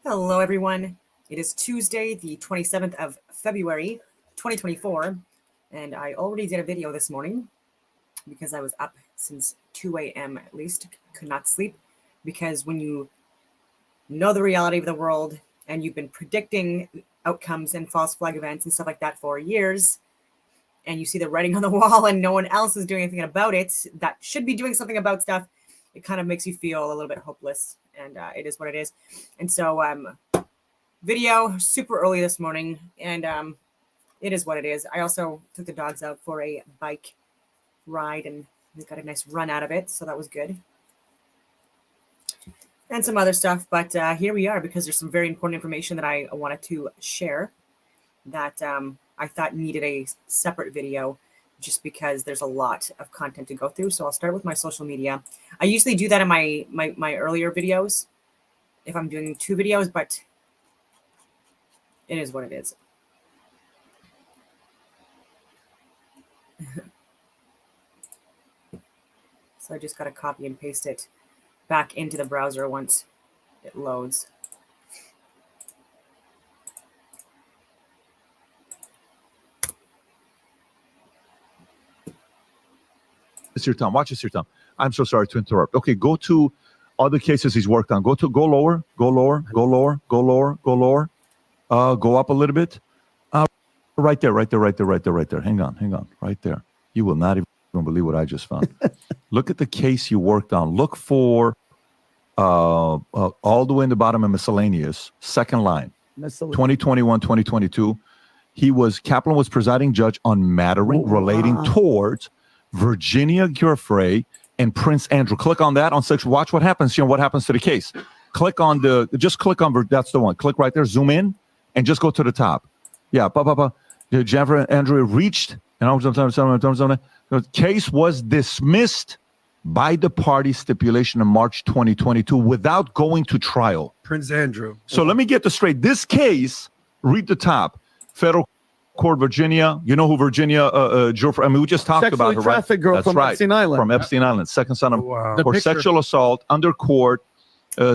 Hello, everyone. It is Tuesday, the 27th of February, 2024, and I already did a video this morning because I was up since 2 a.m. at least, could not sleep, because when you know the reality of the world and you've been predicting outcomes and false flag events and stuff like that for years, and you see the writing on the wall and no one else is doing anything about it, that should be doing something about stuff, it kind of makes you feel a little bit hopeless, and it is what it is. And so video super early this morning, and it is what it is. I also took the dogs out for a bike ride and we got a nice run out of it, so that was good. And some other stuff, but here we are, because there's some very important information that I wanted to share that I thought needed a separate video, just because there's a lot of content to go through. So I'll start with my social media. I usually do that in my earlier videos if I'm doing 2 videos, but it is what it is. So I just got to copy and paste it back into the browser once it loads. It's your time. Watch this, your time. I'm so sorry to interrupt. Okay, go to other cases he's worked on. Go lower, go lower, go lower, go lower, go lower. Go up a little bit. Right there. Hang on. Right there. You will not even believe what I just found. Look at the case you worked on. Look for all the way in the bottom of miscellaneous, second line, 2021, 2022. Kaplan was presiding judge on mattering relating towards Virginia Giuffre and Prince Andrew. Click on that on section. Watch what happens here. What happens to the case? Click on that's the one. Click right there. Zoom in and just go to the top. Yeah. Jennifer and Andrew reached, and the case was dismissed by the party stipulation in March 2022 without going to trial. Prince Andrew. So let me get this straight. This case, read the top. Federal Court, Virginia. You know who Virginia Giuffre? I mean, we just talked about her, right? Trafficked girl. That's from right. Epstein Island. From Epstein Island. Second son of for sexual assault under court.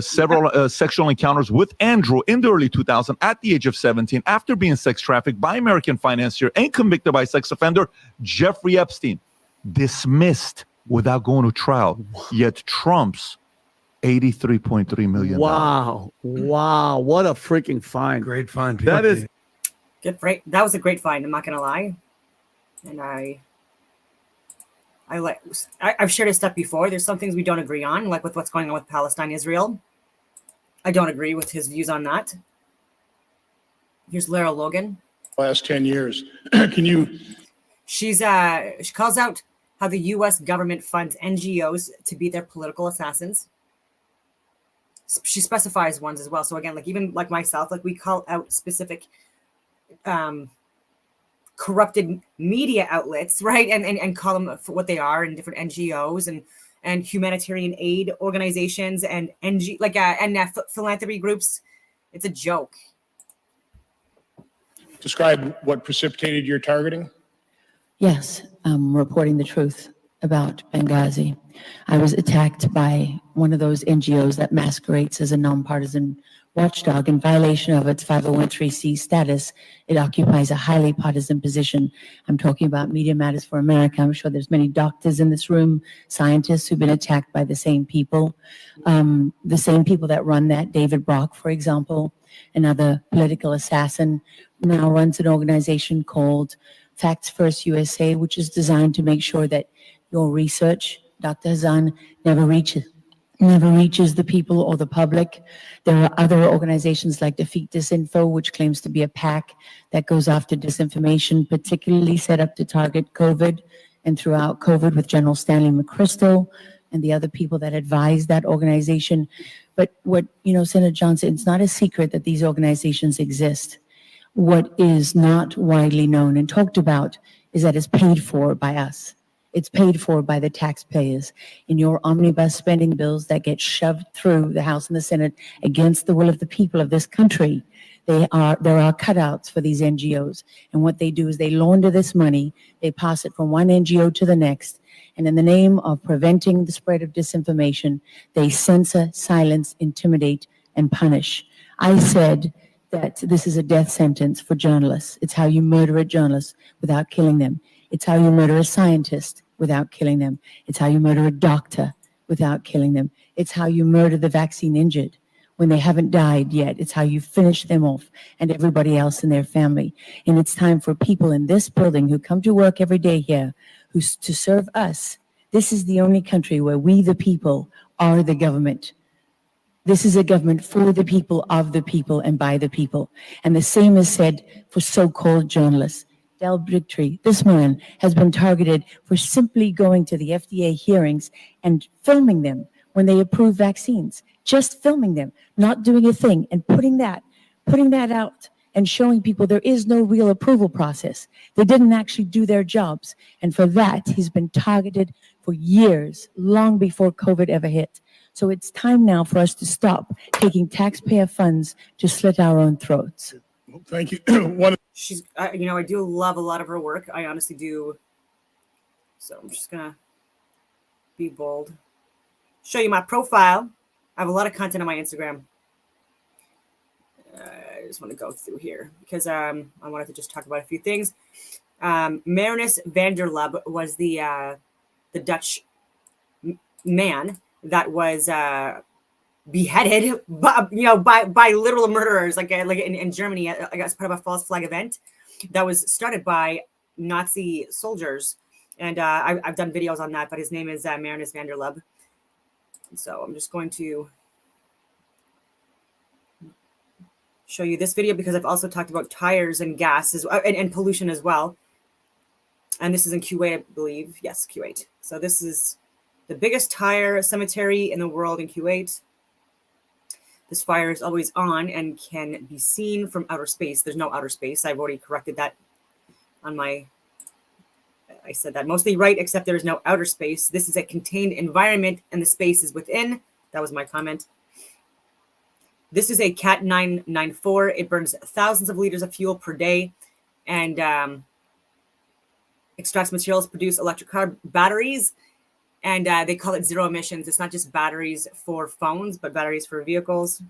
Several sexual encounters with Andrew in the early 2000s at the age of 17 after being sex trafficked by American financier and convicted by sex offender Jeffrey Epstein. Dismissed without going to trial. Yet Trump's $83.3 million. Wow. What a freaking find. Great find. That is good. That was a great find. I'm not going to lie. And I've shared his stuff before. There's some things we don't agree on, like with what's going on with Palestine, Israel. I don't agree with his views on that. Here's Lara Logan. Last 10 years. She calls out how the U.S. government funds NGOs to be their political assassins. She specifies ones as well. So again, even like myself, we call out specific corrupted media outlets, right? And call them for what they are, and different NGOs and humanitarian aid organizations and philanthropy groups. It's a joke. Describe what precipitated your targeting. Yes, I'm reporting the truth about Benghazi. I was attacked by one of those NGOs that masquerades as a nonpartisan watchdog. In violation of its 501(c) status, it occupies a highly partisan position. I'm talking about Media Matters for America. I'm sure there's many doctors in this room, scientists who've been attacked by the same people. The same people that run that, David Brock, for example, another political assassin, now runs an organization called Facts First USA, which is designed to make sure that your research, Dr. Hassan, never reaches the people or the public. There are other organizations like Defeat Disinfo, which claims to be a PAC that goes after disinformation, particularly set up to target COVID and throughout COVID with General Stanley McChrystal and the other people that advise that organization. But Senator Johnson, it's not a secret that these organizations exist. What is not widely known and talked about is that it's paid for by us. It's paid for by the taxpayers in your omnibus spending bills that get shoved through the House and the Senate against the will of the people of this country. There are cutouts for these NGOs. And what they do is they launder this money, they pass it from one NGO to the next, and in the name of preventing the spread of disinformation, they censor, silence, intimidate, and punish. I said that this is a death sentence for journalists. It's how you murder a journalist without killing them. It's how you murder a scientist without killing them. It's how you murder a doctor without killing them. It's how you murder the vaccine injured when they haven't died yet. It's how you finish them off and everybody else in their family. And it's time for people in this building who come to work every day here, who's to serve us. This is the only country where we, the people, are the government. This is a government for the people, of the people, and by the people. And the same is said for so-called journalists. Del Bigtree, this man, has been targeted for simply going to the FDA hearings and filming them when they approve vaccines. Just filming them, not doing a thing, and putting that out and showing people there is no real approval process. They didn't actually do their jobs. And for that, he's been targeted for years, long before COVID ever hit. So it's time now for us to stop taking taxpayer funds to slit our own throats. Thank you. She's, I do love a lot of her work. I honestly do. So I'm just gonna be bold. Show you my profile. I have a lot of content on my Instagram. I just want to go through here because I wanted to just talk about a few things. Marinus van der Lubbe was the Dutch man that was beheaded, by literal murderers, like in Germany, as part of a false flag event that was started by Nazi soldiers. And I've done videos on that, but his name is Marinus van der Lubbe. So I'm just going to show you this video because I've also talked about tires and gases and pollution as well. And this is in Kuwait, I believe. Yes, Kuwait. So this is the biggest tire cemetery in the world in Kuwait. This fire is always on and can be seen from outer space. There's no outer space. I've already corrected that on my... I said that mostly right, except there is no outer space. This is a contained environment and the space is within. That was my comment. This is a Cat 994. It burns thousands of liters of fuel per day and extracts materials, produce electric car batteries. And they call it zero emissions. It's not just batteries for phones, but batteries for vehicles.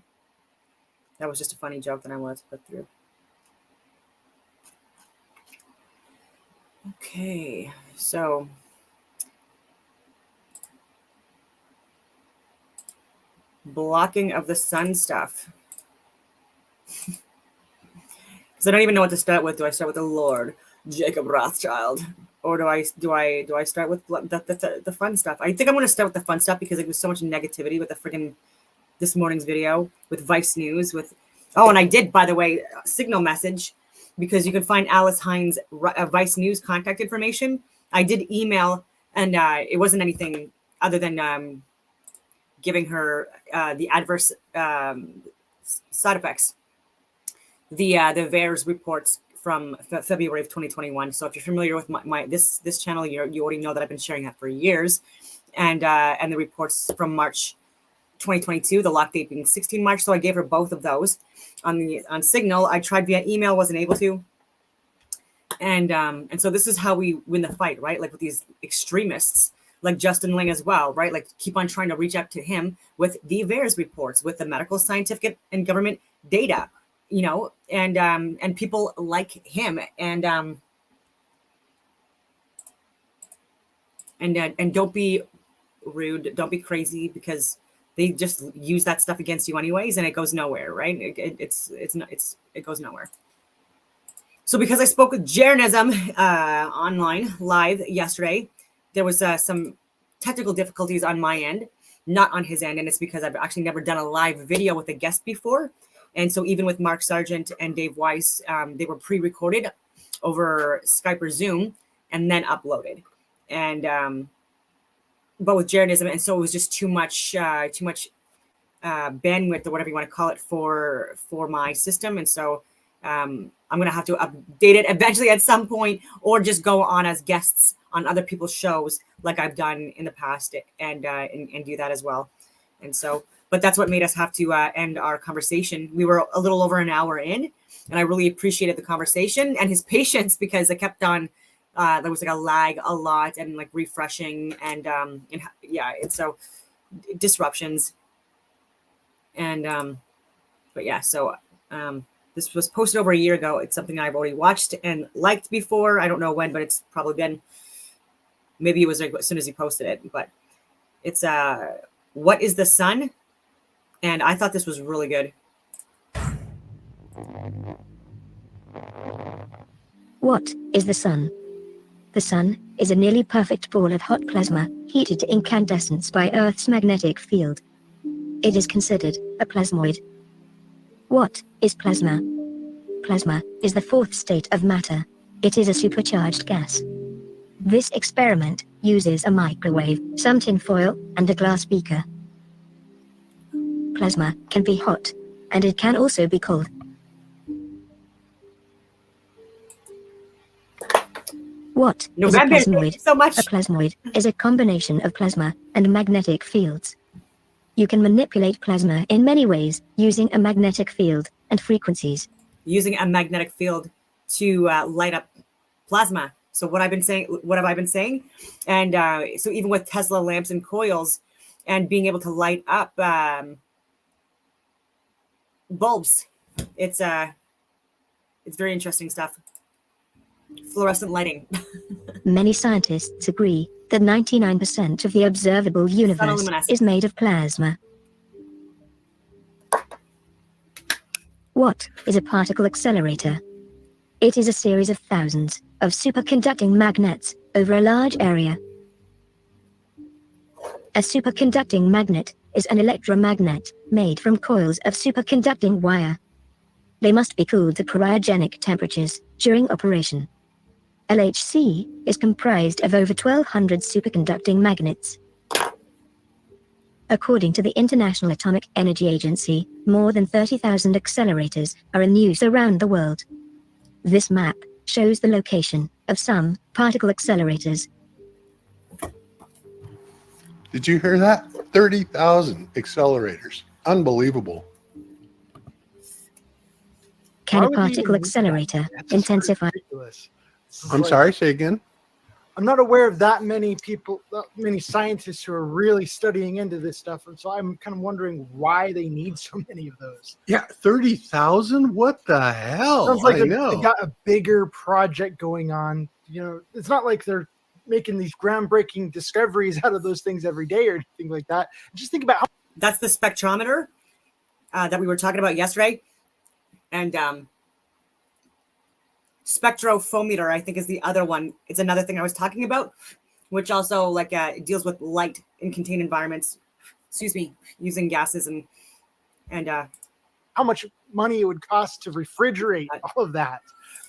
That was just a funny joke that I wanted to put through. Okay, so blocking of the sun stuff. Because I don't even know what to start with. Do I start with the Lord, Jacob Rothchild, or do I start with the fun stuff? I think I'm going to start with the fun stuff because there was so much negativity with the freaking this morning's video with Vice News. And I did, by the way, signal message. Because you can find Alice Hines' Vice News contact information. I did email, and it wasn't anything other than giving her the adverse side effects, the VAERS reports from February of 2021. So if you're familiar with my this channel, you already know that I've been sharing that for years, and the reports from March 2022, the lock date being 16 March. So I gave her both of those on Signal. I tried via email, wasn't able to. And so this is how we win the fight, right? Like with these extremists, like Justin Ling as well, right? Like keep on trying to reach out to him with the VAERS reports, with the medical, scientific, and government data, and people like him, and don't be rude, don't be crazy, because they just use that stuff against you anyways, and it goes nowhere, right? It goes nowhere. So because I spoke with Jeranism online live yesterday, there was some technical difficulties on my end, not on his end, and it's because I've actually never done a live video with a guest before. And so even with Mark Sargent and Dave Weiss, they were pre-recorded over Skype or Zoom and then uploaded. And but with Jeranism, and so it was just too much bandwidth or whatever you want to call it for my system, and so I'm gonna have to update it eventually at some point, or just go on as guests on other people's shows like I've done in the past, and do that as well. And so, but that's what made us have to end our conversation. We were a little over an hour in, and I really appreciated the conversation and his patience, because it kept on. There was like a lag a lot, and like refreshing, and so disruptions, and But yeah, so this was posted over a year ago. It's something I've already watched and liked before. I don't know when, but it's probably been, maybe it was like as soon as he posted it. But it's What is the Sun? And I thought this was really good. What is the sun? The sun is a nearly perfect ball of hot plasma, heated to incandescence by Earth's magnetic field. It is considered a plasmoid. What is plasma? Plasma is the fourth state of matter. It is a supercharged gas. This experiment uses a microwave, some tin foil, and a glass beaker. Plasma can be hot, and it can also be cold. What is a November, thank plasmoid? you so much. A plasmoid is a combination of plasma and magnetic fields. You can manipulate plasma in many ways using a magnetic field and frequencies. Using a magnetic field to light up plasma. So what have I been saying? And so even with Tesla lamps and coils and being able to light up bulbs, it's very interesting stuff. Fluorescent lighting. Many scientists agree that 99% of the observable universe Photoluminescence. is made of plasma. What is a particle accelerator? It is a series of thousands of superconducting magnets over a large area. A superconducting magnet is an electromagnet made from coils of superconducting wire. They must be cooled to cryogenic temperatures during operation. LHC is comprised of over 1,200 superconducting magnets. According to the International Atomic Energy Agency, more than 30,000 accelerators are in use around the world. This map shows the location of some particle accelerators. Did you hear that? 30,000 accelerators. Unbelievable. Can Why a would you even particle need that? accelerator That's just intensify? ridiculous. It's I'm like- sorry, say again. I'm not aware of that many people, that many scientists who are really studying into this stuff. And so I'm kind of wondering why they need so many of those. Yeah, 30,000? What the hell? Sounds like I they know. got a bigger project going on. You know, it's not like they're making these groundbreaking discoveries out of those things every day or anything like that. Just think about how That's the spectrometer that we were talking about yesterday. And spectrophometer, I think, is the other one. It's another thing I was talking about, which also deals with light in contained environments. Excuse me, using gases and how much money it would cost to refrigerate all of that,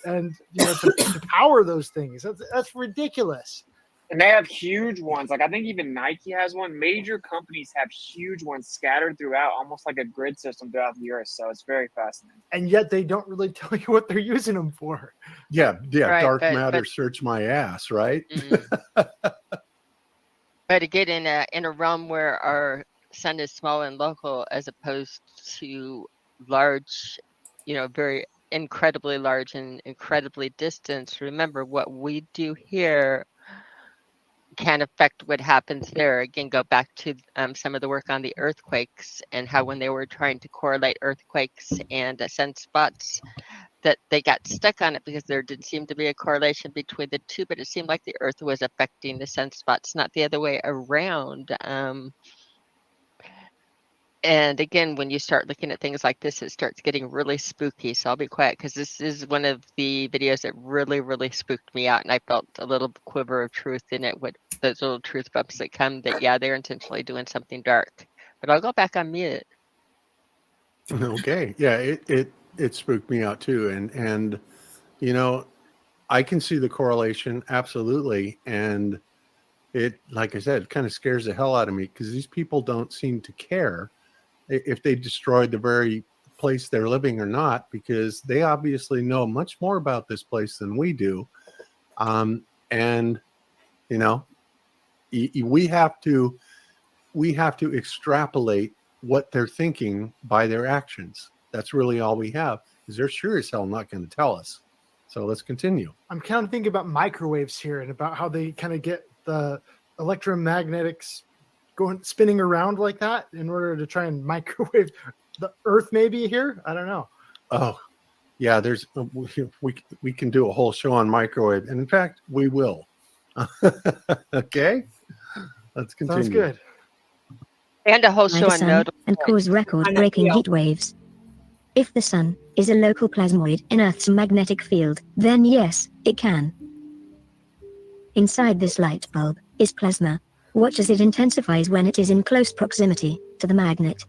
and to power those things. That's ridiculous. And they have huge ones. Like I think even Nike has one. Major companies have huge ones scattered throughout, almost like a grid system throughout the earth. So it's very fascinating. And yet they don't really tell you what they're using them for. Yeah, Right, dark but- matter, search my ass, right? But to get in a realm where our sun is small and local as opposed to large, very incredibly large and incredibly distant, remember what we do here can affect what happens there. Again, go back to some of the work on the earthquakes and how when they were trying to correlate earthquakes and sunspots, that they got stuck on it because there did seem to be a correlation between the two, but it seemed like the earth was affecting the sunspots, not the other way around. And again, when you start looking at things like this, it starts getting really spooky. So I'll be quiet because this is one of the videos that really, really spooked me out. And I felt a little quiver of truth in it with those little truth bumps that come that, yeah, they're intentionally doing something dark. But I'll go back on mute. Okay. Yeah, it spooked me out too. And I can see the correlation absolutely. And it, like I said, kind of scares the hell out of me because these people don't seem to care if they destroyed the very place they're living or not, because they obviously know much more about this place than we do. And we have to extrapolate what they're thinking by their actions. That's really all we have, because they're sure as hell not going to tell us. So let's continue. I'm kind of thinking about microwaves here and about how they kind of get the electromagnetics going spinning around like that in order to try and microwave the Earth maybe here? I don't know. Oh, yeah. There's we can do a whole show on microwave, and in fact, we will. Okay, let's continue. Sounds good. And a whole By show the on sun node. and cause record-breaking heat waves. If the sun is a local plasmoid in Earth's magnetic field, then yes, it can. Inside this light bulb is plasma. Watch as it intensifies when it is in close proximity to the magnet.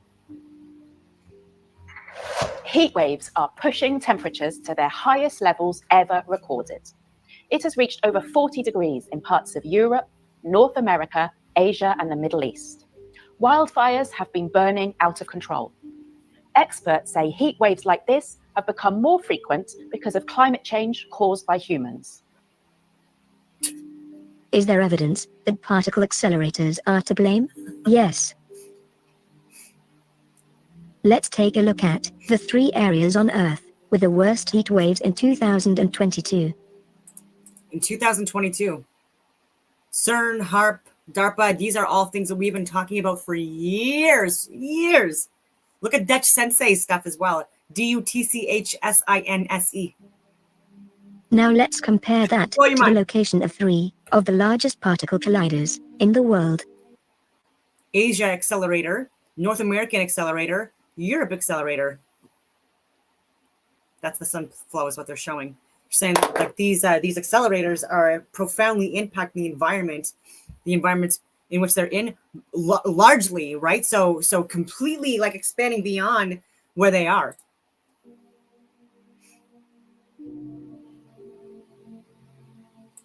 Heat waves are pushing temperatures to their highest levels ever recorded. It has reached over 40 degrees in parts of Europe, North America, Asia, and the Middle East. Wildfires have been burning out of control. Experts say heat waves like this have become more frequent because of climate change caused by humans. Is there evidence that particle accelerators are to blame? Yes. Let's take a look at the 3 areas on Earth with the worst heat waves in 2022. In 2022, CERN, HARP, DARPA, these are all things that we've been talking about for years. Look at Dutch Sensei stuff as well. DUTCHSINSE. Now let's compare that to the location of 3 of the largest particle colliders in the world. Asia accelerator, North American accelerator, Europe accelerator. That's the sun flow is what they're showing. They're saying that, like, these accelerators are profoundly impacting the environments in which they're in largely, right? So completely like expanding beyond where they are.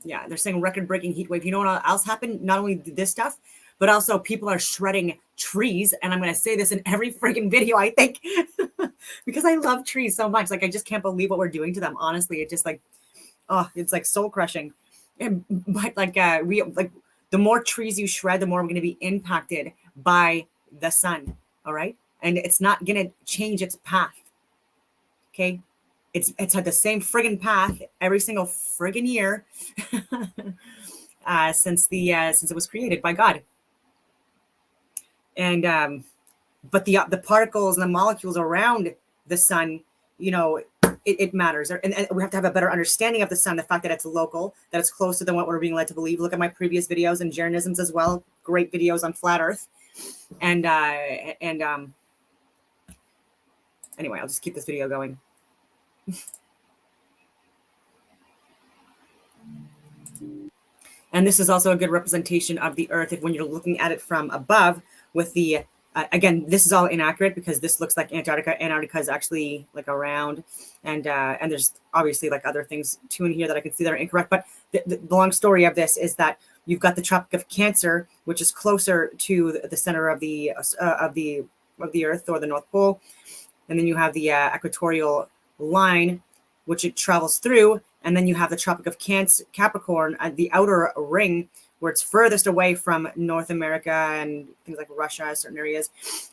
Yeah, they're saying record-breaking heat wave. You know what else happened? Not only this stuff, but also people are shredding trees. And I'm going to say this in every freaking video, I think, because I love trees so much. Like, I just can't believe what we're doing to them. Honestly, it just like, oh, it's like soul crushing. But like, the more trees you shred, the more we're going to be impacted by the sun. All right. And it's not going to change its path. Okay. It's had the same friggin' path every single friggin' year since it was created by God. And but the particles and the molecules around the sun, you know, it matters. And we have to have a better understanding of the sun, the fact that it's local, that it's closer than what we're being led to believe. Look at my previous videos and Geoengineering as well. Great videos on flat Earth. And anyway, I'll just keep this video going. And this is also a good representation of the Earth when you're looking at it from above with the again, this is all inaccurate because this looks like Antarctica. Antarctica is actually like around, and there's obviously like other things too in here that I can see that are incorrect. But the long story of this is that you've got the Tropic of Cancer, which is closer to the center of the Earth, or the North Pole, and then you have the equatorial line, which it travels through, and then you have the Tropic of Capricorn, the outer ring, where it's furthest away from North America and things like Russia, certain areas,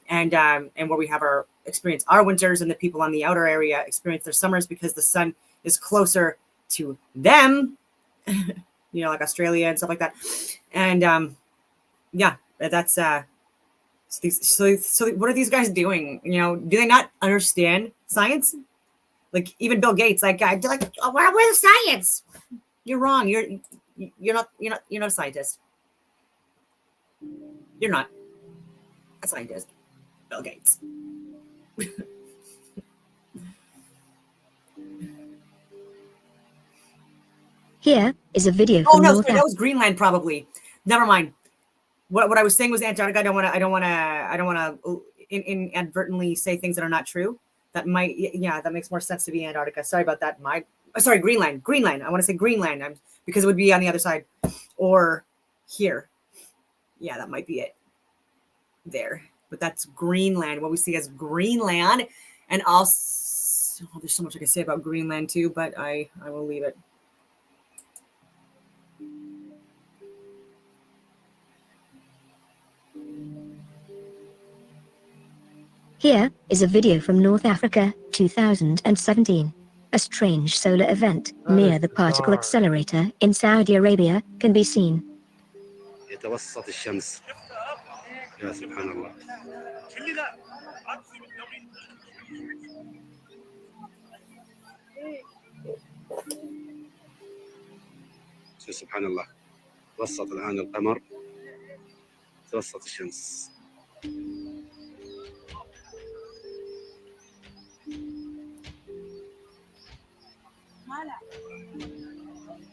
and where we have experience our winters, and the people on the outer area experience their summers because the sun is closer to them, you know, like Australia and stuff like that. And yeah, that's so what are these guys doing? You know, do they not understand science? Like even Bill Gates, like oh, where's the science? You're wrong. You're not a scientist. You're not a scientist, Bill Gates. Here is a video Oh from no, North sorry, that was Greenland probably. Never mind. What I was saying was Antarctica. I don't want to inadvertently say things that are not true. That might, yeah, that makes more sense to be Antarctica. Sorry about that. Sorry, Greenland. I want to say Greenland because it would be on the other side or here. Yeah, that might be it there. But that's Greenland, what we see as Greenland. And also, oh, there's so much I can say about Greenland too, but I will leave it. Here is a video from North Africa, 2017. A strange solar event near the particle accelerator in Saudi Arabia can be seen. يا سبحان الله. سبحان الله. توسط الآن القمر، توسط الشمس.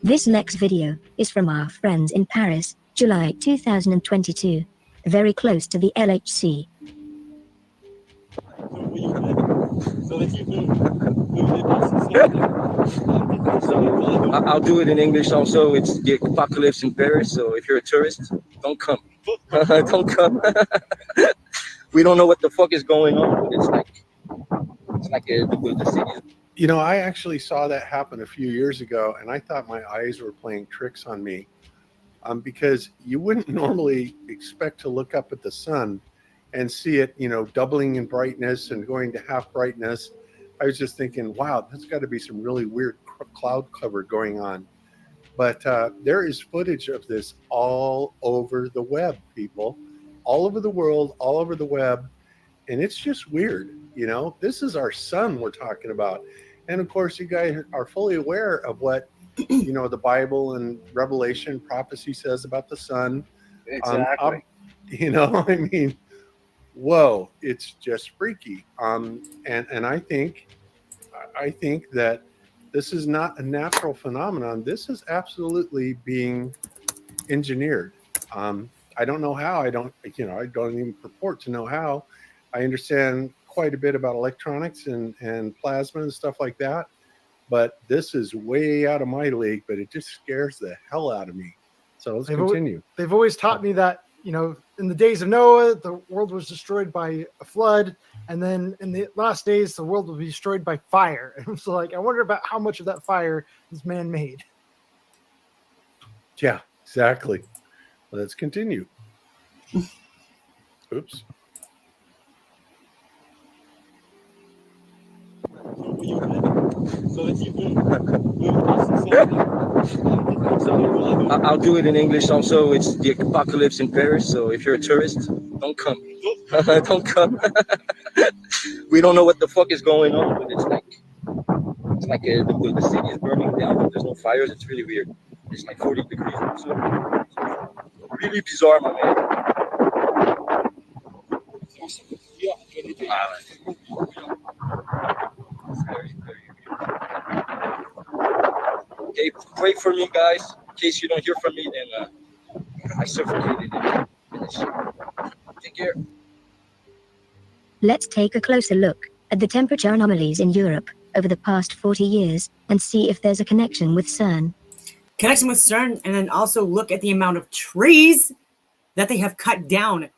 This next video is from our friends in Paris, July 2022, very close to the LHC. I'll do it in English also. It's the apocalypse in Paris, so if you're a tourist, don't come. Don't come. We don't know what the fuck is going on, but it's like the city. You know, I actually saw that happen a few years ago, and I thought my eyes were playing tricks on me, because you wouldn't normally expect to look up at the sun and see it, you know, doubling in brightness and going to half brightness. I was just thinking, wow, that's got to be some really weird cloud cover going on. But there is footage of this all over the web, people, all over the world, all over the web. And it's just weird. You know, this is our sun we're talking about. And of course, you guys are fully aware of what, you know, the Bible and Revelation prophecy says about the sun. Exactly. You know, I mean, whoa, it's just freaky. And I think that this is not a natural phenomenon. This is absolutely being engineered. I don't know how. I don't even purport to know how. I understand quite a bit about electronics and plasma and stuff like that, but this is way out of my league, but it just scares the hell out of me. So let's continue. They've always taught me that, you know, in the days of Noah, the world was destroyed by a flood, and then in the last days, the world will be destroyed by fire. And so, like, I wonder about how much of that fire is man-made. Yeah, exactly. Let's continue. Oops. I'll do it in English also. It's the apocalypse in Paris, so if you're a tourist, don't come. Don't come. We don't know what the fuck is going on, but it's like the city is burning down. There's no fires. It's really weird. It's like 40 degrees. So really bizarre, my man. Okay, pray for me, guys. In case you don't hear from me, then I suffocated and finished. Take care. Let's take a closer look at the temperature anomalies in Europe over the past 40 years and see if there's a connection with CERN. Connection with CERN, and then also look at the amount of trees that they have cut down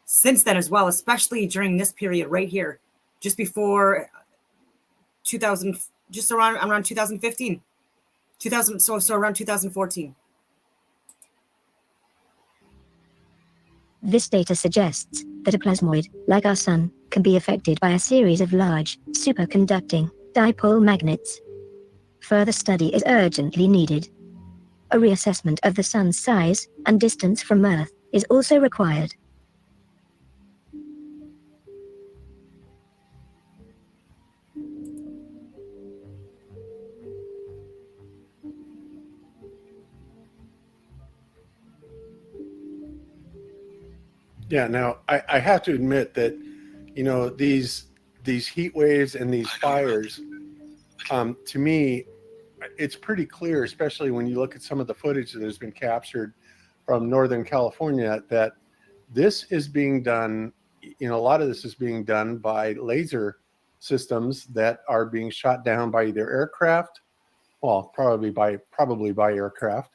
since then as well, especially during this period right here, just before 2000, just around 2015, so around 2014. This data suggests that a plasmoid, like our sun, can be affected by a series of large, superconducting dipole magnets. Further study is urgently needed. A reassessment of the sun's size and distance from Earth is also required. Yeah, now I have to admit that, you know, these heat waves and these fires, to me, it's pretty clear, especially when you look at some of the footage that has been captured from Northern California, that this is being done, you know, a lot of this is being done by laser systems that are being shot down by either aircraft, well, probably by aircraft.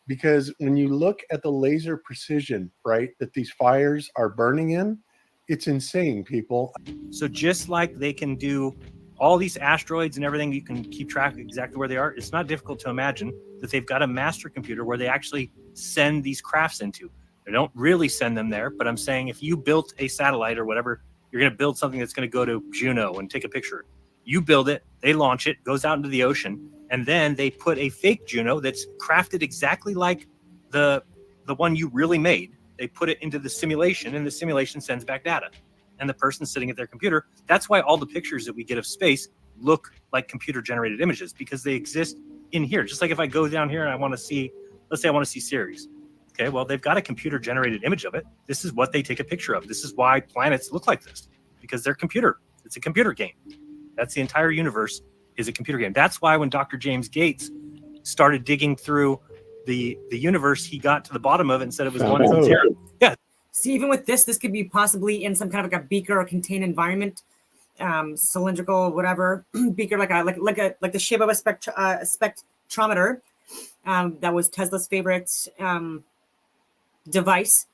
Because when you look at the laser precision, right, that these fires are burning in, it's insane, people. So just like they can do all these asteroids and everything, you can keep track of exactly where they are. It's not difficult to imagine that they've got a master computer where they actually send these crafts into. They don't really send them there, but I'm saying if you built a satellite or whatever, you're going to build something that's going to go to Juno and take a picture. You build it, they launch it, goes out into the ocean, and then they put a fake Juno that's crafted exactly like the one you really made, they put it into the simulation, and the simulation sends back data. And the person sitting at their computer, that's why all the pictures that we get of space look like computer-generated images, because they exist in here. Just like if I go down here and I want to see, let's say I want to see Ceres. Okay, well, they've got a computer-generated image of it. This is what they take a picture of. This is why planets look like this, because they're computer. It's a computer game. That's the entire universe is a computer game. That's why when Dr. James Gates started digging through the universe, he got to the bottom of it and said it was 1 and 0. Yeah. See, even with this could be possibly in some kind of like a beaker or contained environment, cylindrical, whatever beaker, like the shape of a spectrometer. That was Tesla's favorite device,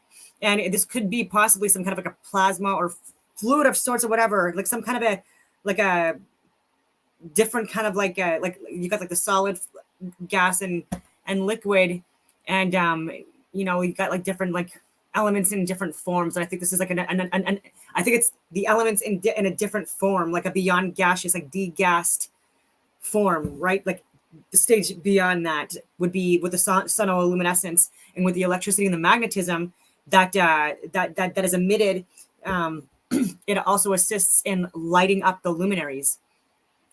and this could be possibly some kind of like a plasma or fluid of sorts or whatever, like some kind of a different kind of like you got like the solid, gas and liquid, and you know, you got like different like elements in different forms. And I think this is like I think it's the elements in a different form, like a beyond gaseous, like degassed form, right? Like the stage beyond that would be with the sonoluminescence and with the electricity and the magnetism that is emitted. It also assists in lighting up the luminaries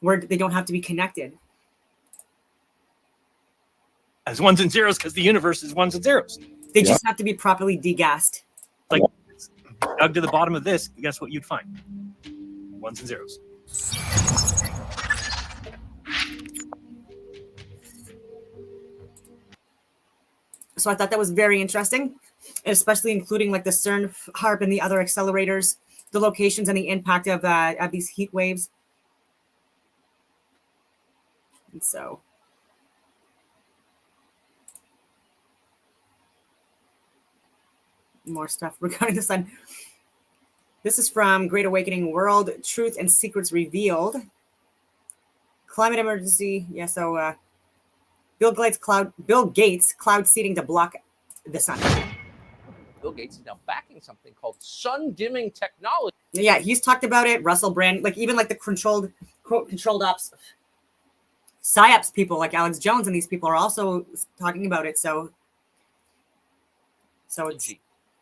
where they don't have to be connected. As 1s and 0s, because the universe is 1s and 0s. They just have to be properly degassed. Like, dug to the bottom of this, guess what you'd find? 1s and 0s. So I thought that was very interesting, especially including like the CERN HARP and the other accelerators, the locations and the impact of these heat waves. And so more stuff regarding the sun. This is from Great Awakening World, Truth and Secrets Revealed. Climate emergency. Yeah, so Bill Gates cloud seeding to block the sun. Bill Gates is now backing something called sun dimming technology. Yeah, he's talked about it. Russell Brand, like even like the controlled ops, PSYOPs people like Alex Jones and these people are also talking about it. So it's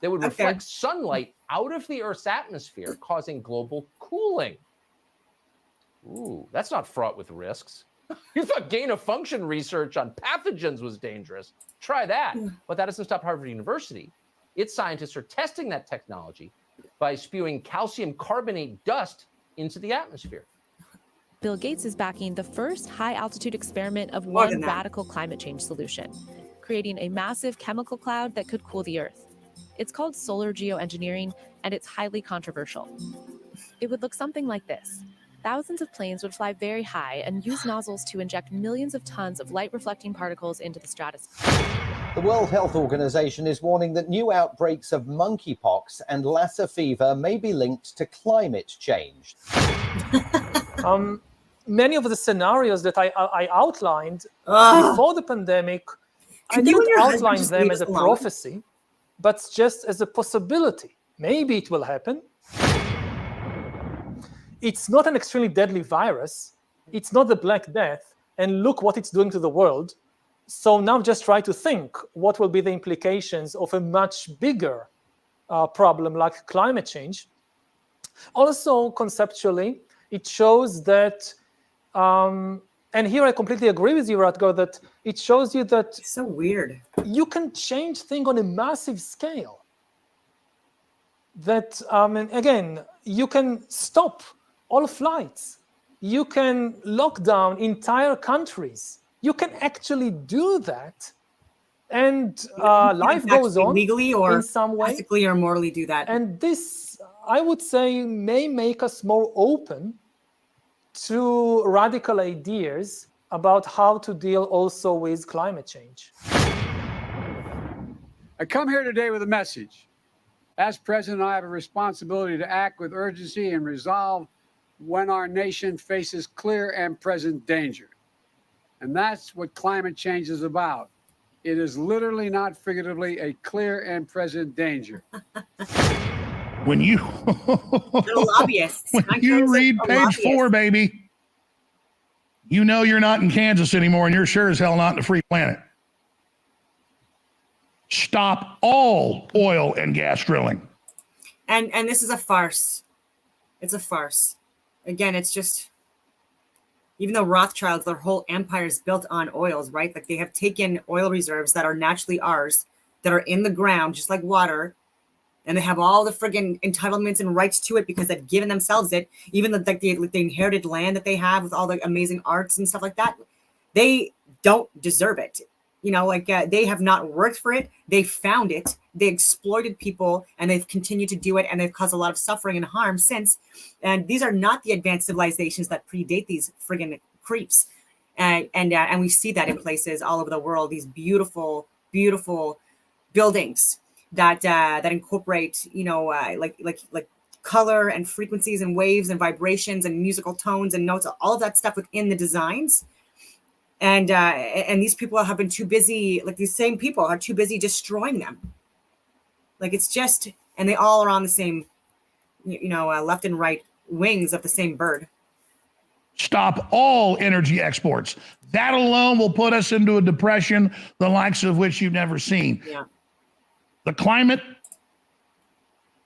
that would reflect sunlight out of the Earth's atmosphere, causing global cooling. Ooh, that's not fraught with risks. You thought gain-of-function research on pathogens was dangerous. Try that. But that doesn't stop Harvard University. Its scientists are testing that technology by spewing calcium carbonate dust into the atmosphere. Bill Gates is backing the first high-altitude experiment of one radical climate change solution, creating a massive chemical cloud that could cool the Earth. It's called solar geoengineering, and it's highly controversial. It would look something like this. Thousands of planes would fly very high and use nozzles to inject millions of tons of light-reflecting particles into the stratosphere. The World Health Organization is warning that new outbreaks of monkeypox and Lassa fever may be linked to climate change. Many of the scenarios that I outlined before the pandemic, I didn't outline them as a prophecy, but just as a possibility. Maybe it will happen. It's not an extremely deadly virus. It's not the Black Death. And look what it's doing to the world. So now just try to think what will be the implications of a much bigger problem like climate change. Also, conceptually, it shows that, and here I completely agree with you, Rutger, that it shows you that it's so weird. You can change things on a massive scale. That, and again, you can stop all flights. You can lock down entire countries. You can actually do that. And life goes on legally or in some way. Ethically or morally do that. And this, I would say, may make us more open to radical ideas about how to deal also with climate change. I come here today with a message. As president, I have a responsibility to act with urgency and resolve when our nation faces clear and present danger. And that's what climate change is about. It is literally, not figuratively, a clear and present danger. When you lobbyists. When you read page 4, baby, you know you're not in Kansas anymore, and you're sure as hell not in a free planet. Stop all oil and gas drilling. And this is a farce. It's a farce. Again, it's just, even though Rothschilds, their whole empire is built on oils, right? Like they have taken oil reserves that are naturally ours, that are in the ground, just like water, and they have all the friggin' entitlements and rights to it because they've given themselves it. Even the inherited land that they have with all the amazing arts and stuff like that, they don't deserve it. You know, like they have not worked for it. They found it. They exploited people, and they've continued to do it, and they've caused a lot of suffering and harm since. And these are not the advanced civilizations that predate these friggin' creeps. And we see that in places all over the world. These beautiful, beautiful buildings that incorporate, you know, like color and frequencies and waves and vibrations and musical tones and notes, all of that stuff within the designs. And these people have been too busy, like these same people are too busy destroying them. Like it's just, and they all are on the same, you know, left and right wings of the same bird. Stop all energy exports. That alone will put us into a depression, the likes of which you've never seen. Yeah. The climate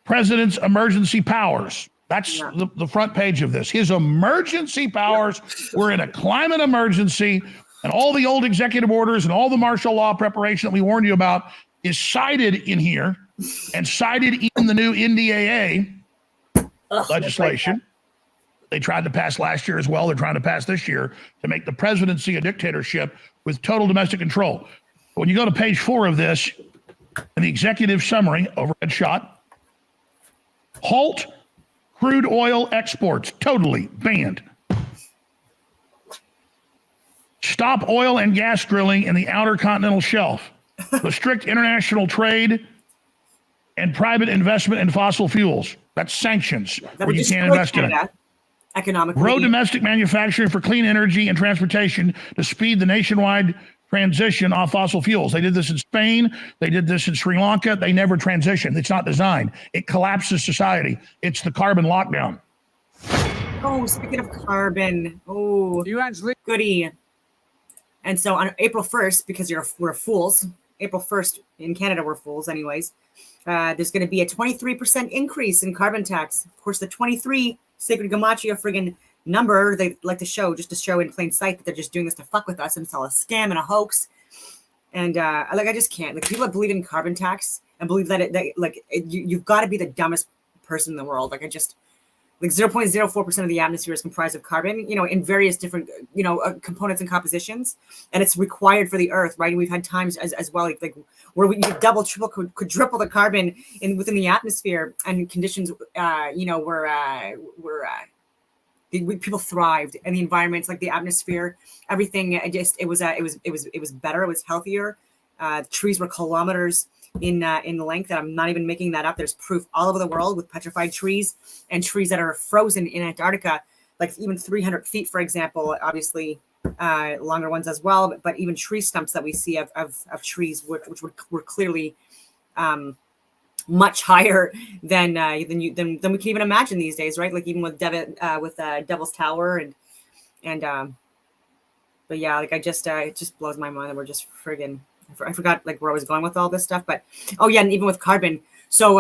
president's emergency powers. That's the front page of this. His emergency powers. We're in a climate emergency, and all the old executive orders and all the martial law preparation that we warned you about is cited in here and cited in the new NDAA legislation. They tried to pass last year as well. They're trying to pass this year to make the presidency a dictatorship with total domestic control. When you go to page 4 of this, in the executive summary, overhead shot, halt crude oil exports, totally banned. Stop oil and gas drilling in the outer continental shelf. Restrict international trade and private investment in fossil fuels. That's sanctions where you can't invest in it. Economically. Grow domestic manufacturing for clean energy and transportation to speed the nationwide transition off fossil fuels. They did this in Spain. They did this in Sri Lanka. They never transitioned. It's not designed. It collapses society. It's the carbon lockdown. Oh, speaking of carbon, goody. And so on April 1st, because we're fools, April 1st in Canada, we're fools anyways, there's going to be a 23% increase in carbon tax. Of course, the 23 sacred gematria friggin' number they like to show, just to show in plain sight that they're just doing this to fuck with us, and it's all a scam and a hoax. And I just can't. Like, people that believe in carbon tax and believe that you've got to be the dumbest person in the world. Like, 0.04% of the atmosphere is comprised of carbon, you know, in various different, you know, components and compositions, and it's required for the Earth, right? And we've had times as well, like where we double, triple, quadruple the carbon within the atmosphere, and conditions, you know, where people thrived, and the environments, like the atmosphere, everything. It was better. It was healthier. Trees were kilometers in length, and I'm not even making that up. There's proof all over the world with petrified trees and trees that are frozen in Antarctica, like even 300 feet, for example. Obviously, longer ones as well, but even tree stumps that we see of trees which were clearly much higher than we can even imagine these days, right? Like even with Devil's Tower and but yeah, like it just blows my mind that we're just friggin'. I forgot like where I was going with all this stuff, but oh yeah, and even with carbon. So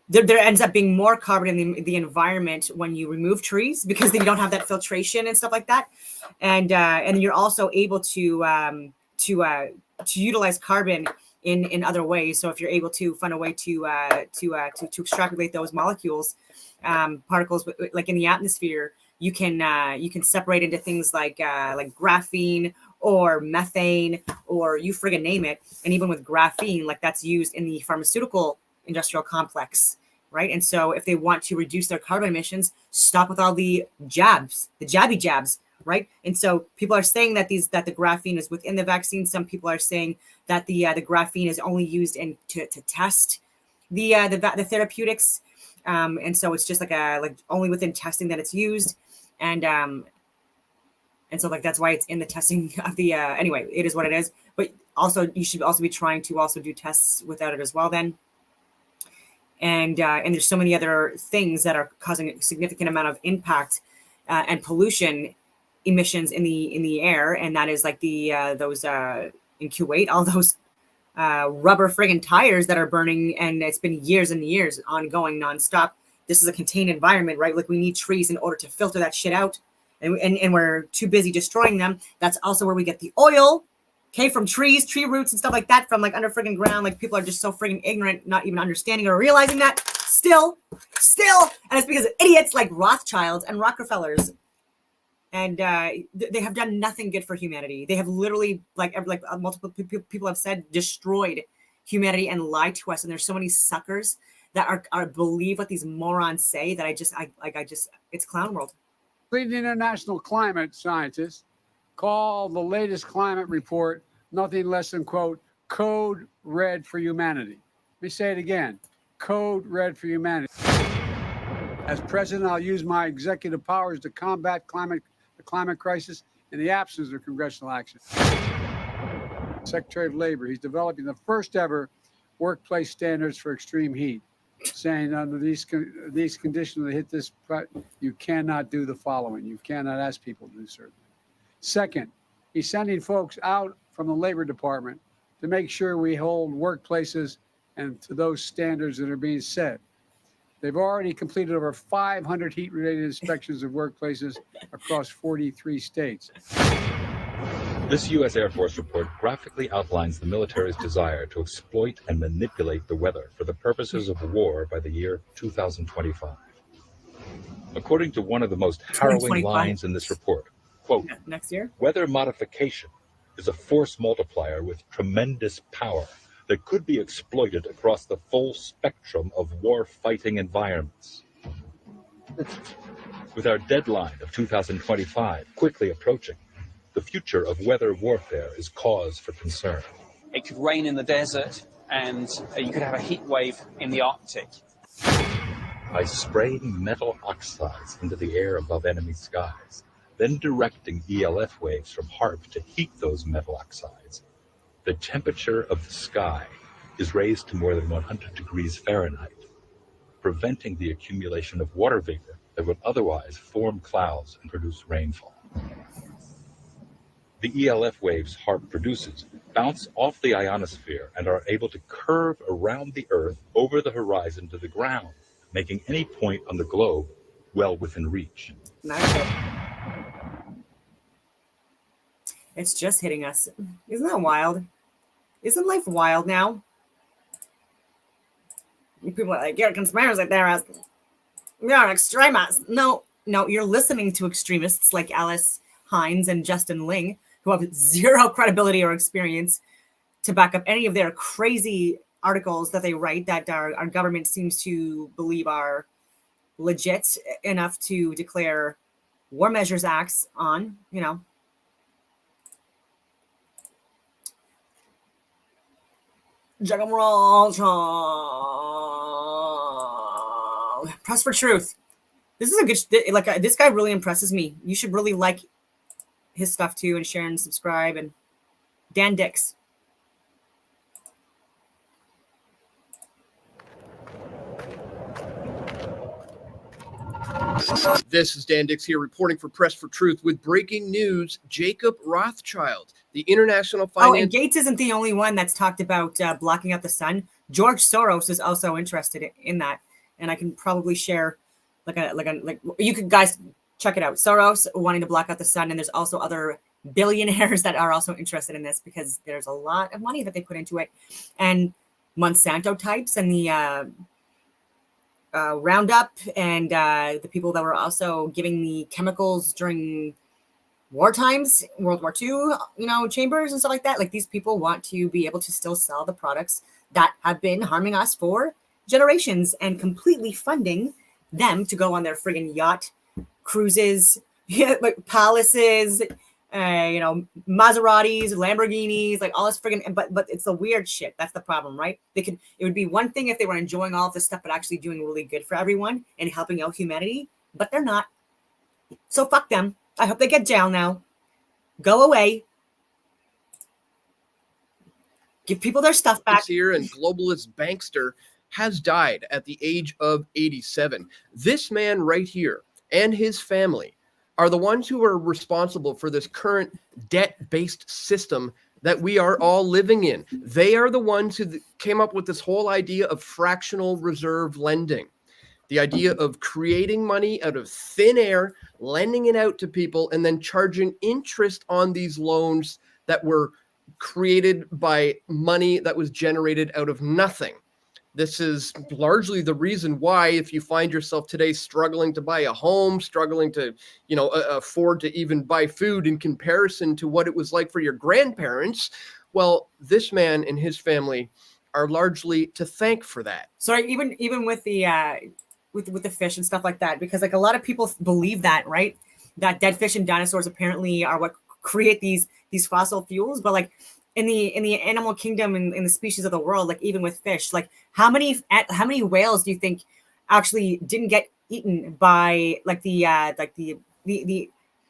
there ends up being more carbon in the environment when you remove trees, because then you don't have that filtration and stuff like that, and you're also able to utilize carbon in other ways. So if you're able to find a way to extrapolate those molecules, particles like in the atmosphere, you can separate into things like graphene or methane, or you friggin' name it. And even with graphene, like that's used in the pharmaceutical industrial complex, right? And so if they want to reduce their carbon emissions, stop with all the jabby jabs, right? And so people are saying that the graphene is within the vaccine. Some people are saying that the graphene is only used to test the therapeutics, and so it's just like only within testing that it's used, and so like that's why it's in the testing of the anyway, it is what it is. But also you should also be trying to also do tests without it as well then. And there's so many other things that are causing a significant amount of impact and pollution emissions in the air, and that is like those in Kuwait, all those rubber friggin' tires that are burning, and it's been years and years ongoing nonstop. This is a contained environment, right? Like we need trees in order to filter that shit out, and we're too busy destroying them. That's also where we get the oil, okay, from trees, tree roots and stuff like that, from like under friggin' ground. Like people are just so friggin' ignorant, not even understanding or realizing that still, and it's because of idiots like Rothschilds and Rockefellers. And they have done nothing good for humanity. They have literally, multiple people have said, destroyed humanity and lied to us. And there's so many suckers that are believe what these morons say that I just it's clown world. Leading international climate scientists call the latest climate report nothing less than, quote, code red for humanity. Let me say it again, code red for humanity. As president, I'll use my executive powers to combat the climate crisis in the absence of congressional action. Secretary of Labor, he's developing the first ever workplace standards for extreme heat, saying under these conditions that hit this, you cannot do the following. You cannot ask people to do certain things. Second, he's sending folks out from the Labor Department to make sure we hold workplaces and to those standards that are being set. They've already completed over 500 heat-related inspections of workplaces across 43 states. This U.S. Air Force report graphically outlines the military's desire to exploit and manipulate the weather for the purposes of war by the year 2025. According to one of the most harrowing lines in this report, quote, next year, weather modification is a force multiplier with tremendous power that could be exploited across the full spectrum of war-fighting environments. With our deadline of 2025 quickly approaching, the future of weather warfare is cause for concern. It could rain in the desert, and you could have a heat wave in the Arctic. By spraying metal oxides into the air above enemy skies, then directing ELF waves from HARP to heat those metal oxides, the temperature of the sky is raised to more than 100 degrees Fahrenheit, preventing the accumulation of water vapor that would otherwise form clouds and produce rainfall. The ELF waves HARP produces bounce off the ionosphere and are able to curve around the Earth over the horizon to the ground, making any point on the globe well within reach. It's just hitting us. Isn't that wild? Isn't life wild now? People are like, you're a conspiracy theorist. You're an extremist. No, you're listening to extremists like Alice Hines and Justin Ling, who have zero credibility or experience to back up any of their crazy articles that they write that our government seems to believe are legit enough to declare war measures acts on, Press for truth. This is a good, this guy really impresses me. You should really like his stuff too and share and subscribe. And Dan Dix. This is Dan Dix here reporting for Press for Truth with breaking news. Jacob Rothchild, the international finance... Oh, and Gates isn't the only one that's talked about blocking out the sun. George Soros is also interested in that. And I can probably share you could guys check it out. Soros wanting to block out the sun. And there's also other billionaires that are also interested in this because there's a lot of money that they put into it. And Monsanto types and the Roundup and the people that were also giving the chemicals during war times, World War II, chambers and stuff like that. Like these people want to be able to still sell the products that have been harming us for generations and completely funding them to go on their friggin' yacht cruises, like palaces, Maseratis, Lamborghinis, like all this friggin', but it's the weird shit. That's the problem, right? It would be one thing if they were enjoying all of this stuff, but actually doing really good for everyone and helping out humanity, but they're not. So fuck them. I hope they get jail now. Go away. Give people their stuff back. Here and globalist bankster has died at the age of 87. This man right here and his family are the ones who are responsible for this current debt-based system that we are all living in. They are the ones who came up with this whole idea of fractional reserve lending. The idea of creating money out of thin air, lending it out to people, and then charging interest on these loans that were created by money that was generated out of nothing. This is largely the reason why, if you find yourself today struggling to buy a home, struggling to, afford to even buy food in comparison to what it was like for your grandparents, well, this man and his family are largely to thank for that. So even with the with the fish and stuff like that, because like a lot of people believe that, right? That dead fish and dinosaurs apparently are what create these fossil fuels, but like in the animal kingdom and in the species of the world, like even with fish, like how many whales do you think actually didn't get eaten by like the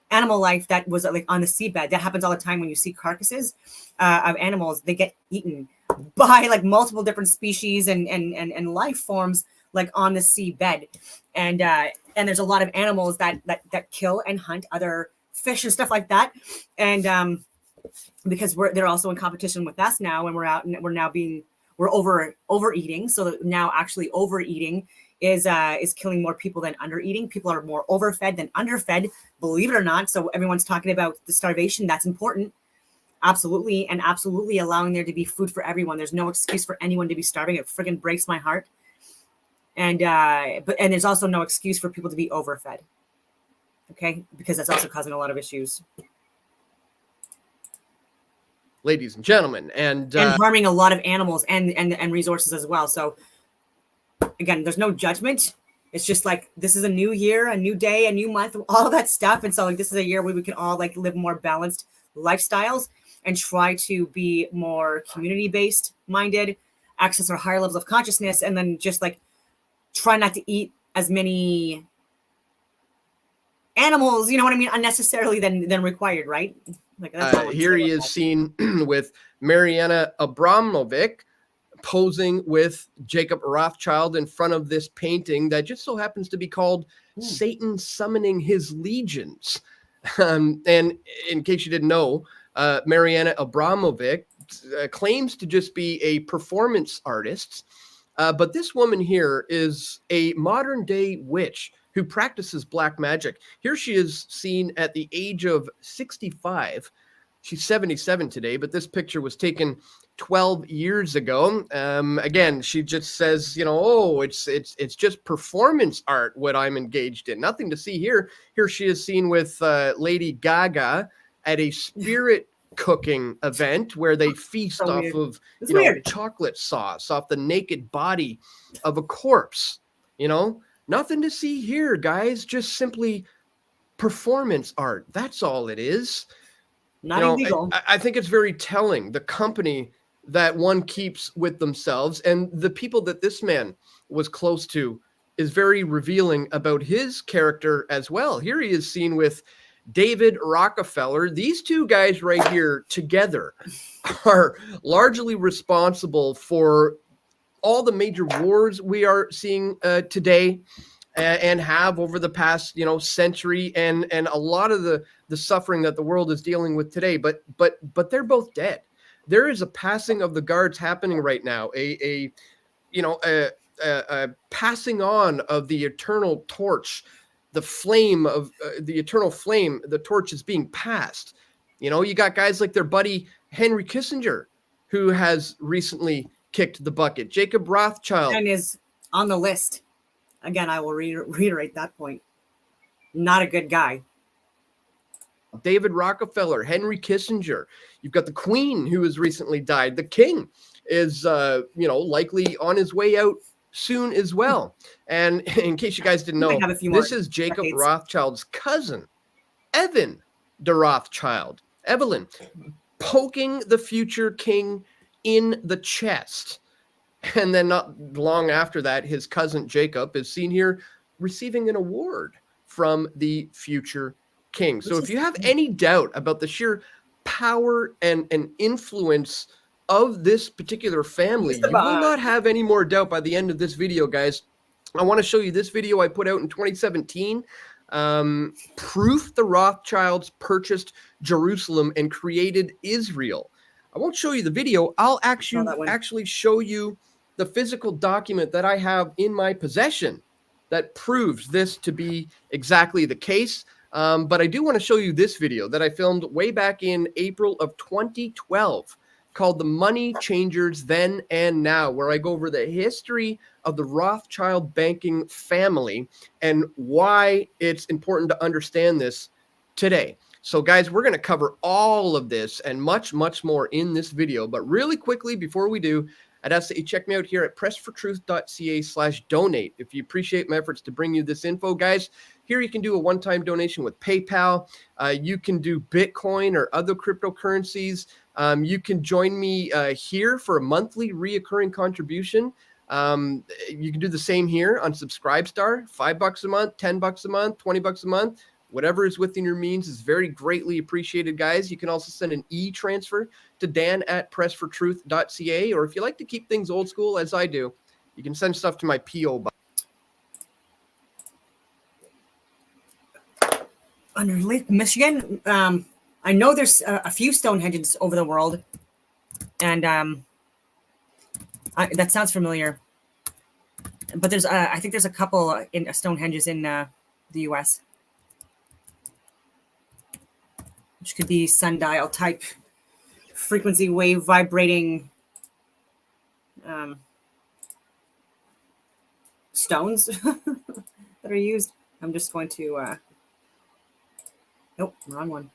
animal life that was like on the seabed? That happens all the time when you see carcasses of animals. They get eaten by like multiple different species and life forms like on the seabed, and there's a lot of animals that kill and hunt other fish and stuff like that, and because they're also in competition with us now, and we're overeating. So that now actually overeating is killing more people than undereating. People are more overfed than underfed, believe it or not. So everyone's talking about the starvation. That's important. Absolutely. And absolutely allowing there to be food for everyone. There's no excuse for anyone to be starving. It friggin' breaks my heart. And there's also no excuse for people to be overfed. Okay? Because that's also causing a lot of issues. Ladies and gentlemen, and harming a lot of animals and resources as well. So again, there's no judgment. It's just like, this is a new year, a new day, a new month, all that stuff. And so like, this is a year where we can all like live more balanced lifestyles and try to be more community-based minded, access our higher levels of consciousness, and then just like try not to eat as many animals, you know what I mean, unnecessarily than required, right? Like that's here he is seen with Mariana Abramovic posing with Jacob Rothchild in front of this painting that just so happens to be called Satan Summoning His Legions. And in case you didn't know, Mariana Abramovic claims to just be a performance artist. But this woman here is a modern day witch who practices black magic. Here she is seen at the age of 65. She's 77 today, but this picture was taken 12 years ago. Again, she just says, oh, it's just performance art, what I'm engaged in. Nothing to see here. Here she is seen with Lady Gaga at a spirit cooking event where they feast off of chocolate sauce off the naked body of a corpse. Nothing to see here, guys. Just simply performance art. That's all it is. Not illegal. I think it's very telling, the company that one keeps with themselves, and the people that this man was close to is very revealing about his character as well. Here he is seen with David Rockefeller. These two guys right here together are largely responsible for all the major wars we are seeing today and have over the past century, and a lot of the suffering that the world is dealing with today. But they're both dead. There is a passing of the guards happening right now, a passing on of the eternal torch, the flame of the eternal flame. The torch is being passed. You got guys like their buddy Henry Kissinger, who has recently kicked the bucket. Jacob Rothchild and is on the list. Again, I will reiterate that point. Not a good guy. David Rockefeller, Henry Kissinger. You've got the Queen, who has recently died. The King is, likely on his way out soon as well. And in case you guys didn't know, this is Jacob Rothschild's cousin, Evan de Rothschild. Evelyn, poking the future king in the chest. And then not long after that, his cousin Jacob is seen here receiving an award from the future king. So if you have any doubt about the sheer power and influence of this particular family, you will not have any more doubt by the end of this video, guys. I want to show you this video I put out in 2017. Proof the Rothschilds purchased Jerusalem and created Israel. I won't show you the video. I'll actually show you the physical document that I have in my possession that proves this to be exactly the case. But I do want to show you this video that I filmed way back in April of 2012 called The Money Changers Then and Now, where I go over the history of the Rothschild banking family and why it's important to understand this today. So guys, we're going to cover all of this and much, much more in this video. But really quickly, before we do, I'd ask that you check me out here at pressfortruth.ca/donate. If you appreciate my efforts to bring you this info, guys, here you can do a one-time donation with PayPal. You can do Bitcoin or other cryptocurrencies. You can join me here for a monthly reoccurring contribution. You can do the same here on Subscribestar, $5 a month, $10 a month, $20 a month. Whatever is within your means is very greatly appreciated, guys. You can also send an e-transfer to dan@pressfortruth.ca, or if you like to keep things old school, as I do, you can send stuff to my P.O. box. Under Lake Michigan, I know there's a few Stonehenges over the world, and that sounds familiar. But there's, I think there's a couple in Stonehenges in the U.S., which could be sundial type frequency wave vibrating stones that are used. I'm just going to, nope, wrong one.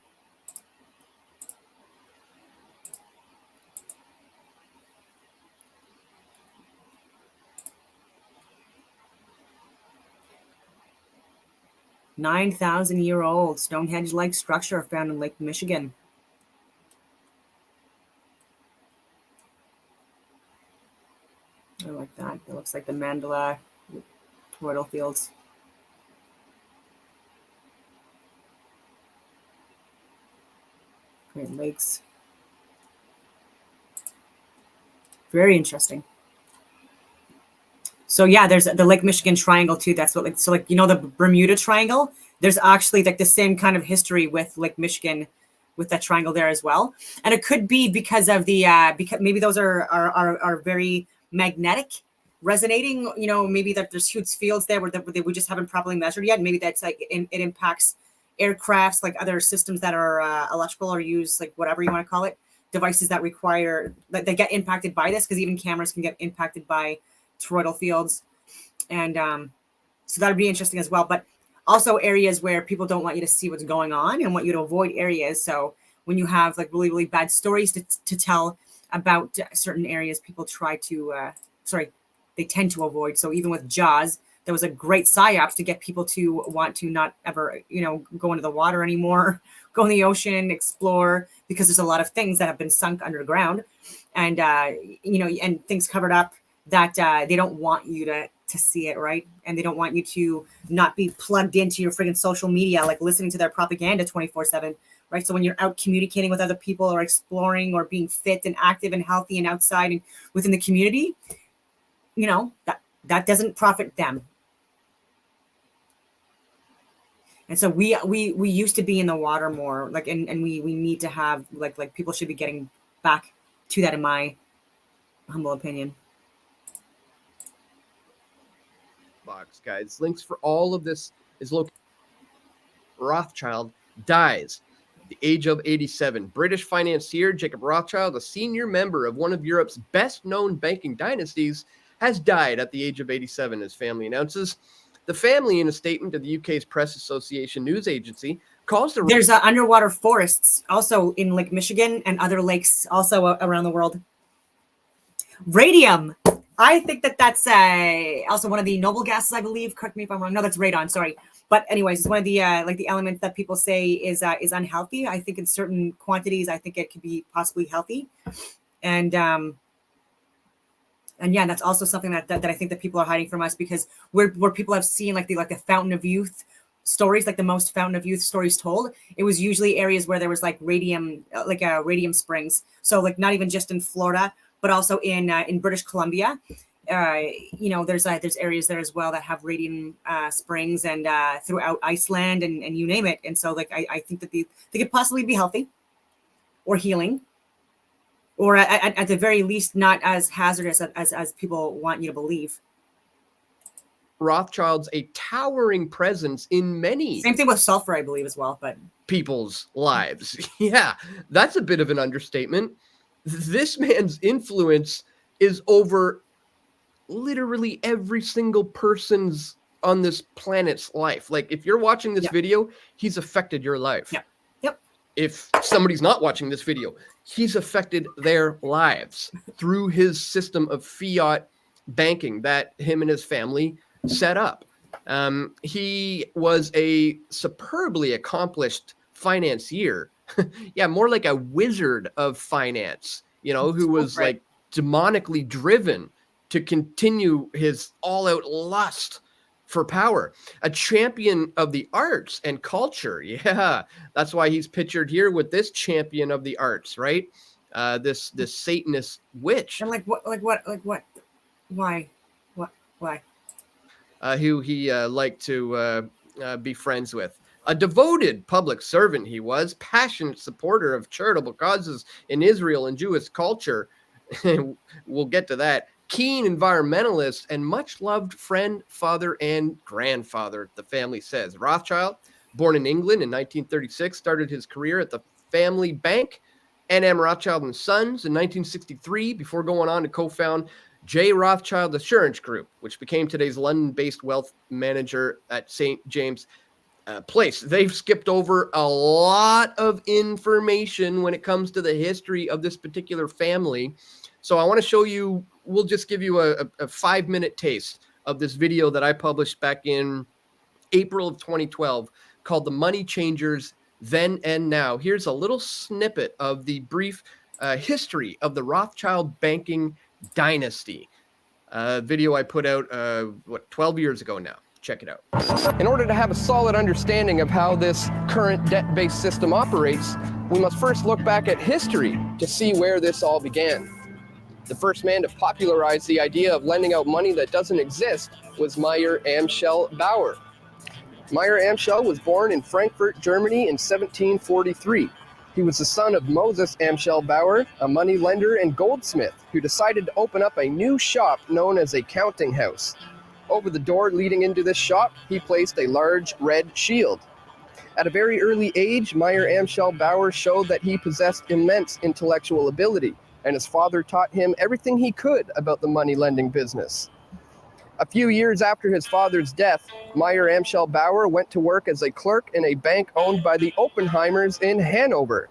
$9,000-year-old Stonehenge-like structure found in Lake Michigan. I like that. It looks like the mandala toroidal fields. Great Lakes. Very interesting. So yeah, there's the Lake Michigan Triangle too. That's what, like, so like, you know, the Bermuda Triangle, there's actually like the same kind of history with Lake Michigan, with that triangle there as well. And it could be because of the, because maybe those are very magnetic, resonating, you know, maybe that there's huge fields there where we just haven't properly measured yet. Maybe that's like, it impacts aircrafts, like other systems that are electrical or use, like whatever you want to call it, devices that require, that they get impacted by this, because even cameras can get impacted by toroidal fields. And so that'd be interesting as well. But also areas where people don't want you to see what's going on and want you to avoid areas. So when you have like really, really bad stories to tell about certain areas, people try to, they tend to avoid. So even with Jaws, there was a great psyops to get people to want to not ever, you know, go into the water anymore, go in the ocean, explore, because there's a lot of things that have been sunk underground and, you know, and things covered up that they don't want you to see it, right? And they don't want you to not be plugged into your friggin' social media, like listening to their propaganda 24/7, right? So when you're out communicating with other people or exploring or being fit and active and healthy and outside and within the community, you know, that doesn't profit them. And so we used to be in the water more, like, and we need to have like people should be getting back to that, in my humble opinion. Box, guys. Links for all of this is located. Rothschild dies at the age of 87. British financier Jacob Rothschild, a senior member of one of Europe's best-known banking dynasties, has died at the age of 87, his family announces. The family, in a statement to the UK's Press Association news agency, calls the... There's underwater forests also in Lake Michigan and other lakes also around the world. Radium. I think that's also one of the noble gases, I believe. Correct me if I'm wrong. No, that's radon. Sorry. But anyways, it's one of the like the elements that people say is unhealthy. I think in certain quantities, I think it could be possibly healthy. And yeah, that's also something that I think that people are hiding from us, because where people have seen like the Fountain of Youth stories, like the most Fountain of Youth stories told, it was usually areas where there was like radium, radium springs. So like not even just in Florida, but also in British Columbia, you know, there's areas there as well that have radium springs, and throughout Iceland and you name it. And so like I think that they could possibly be healthy or healing. or at the very least, not as hazardous as people want you to believe. Rothschild's a towering presence in many. Same thing with sulfur, I believe, as well. But people's lives. Yeah, that's a bit of an understatement. This man's influence is over literally every single person's on this planet's life. Like, if you're watching this video, he's affected your life. Yep. If somebody's not watching this video, he's affected their lives through his system of fiat banking that him and his family set up. He was a superbly accomplished financier. Yeah, more like a wizard of finance, you know, who was like demonically driven to continue his all-out lust for power. A champion of the arts and culture. Yeah, that's why he's pictured here with this champion of the arts, right? This Satanist witch. And like what? Why? Why? Who he liked to be friends with. A devoted public servant he was, passionate supporter of charitable causes in Israel and Jewish culture. We'll get to that. Keen environmentalist and much loved friend, father, and grandfather, the family says. Rothschild, born in England in 1936, started his career at the family bank, N.M. Rothschild and Sons, in 1963, before going on to co-found J. Rothschild Assurance Group, which became today's London-based wealth manager at St. James Place. They've skipped over a lot of information when it comes to the history of this particular family. So I want to show you, we'll just give you a 5-minute taste of this video that I published back in April of 2012 called The Money Changers Then and Now. Here's a little snippet of the brief history of the Rothschild banking dynasty. Video I put out 12 years ago now. Check it out. In order to have a solid understanding of how this current debt-based system operates, we must first look back at history to see where this all began. The first man to popularize the idea of lending out money that doesn't exist was Meyer Amschel Bauer. Meyer Amschel was born in Frankfurt, Germany in 1743. He was the son of Moses Amschel Bauer, a money lender and goldsmith who decided to open up a new shop known as a counting house. Over the door leading into this shop, he placed a large red shield. At a very early age, Meyer Amschel Bauer showed that he possessed immense intellectual ability, and his father taught him everything he could about the money lending business. A few years after his father's death, Meyer Amschel Bauer went to work as a clerk in a bank owned by the Oppenheimers in Hanover.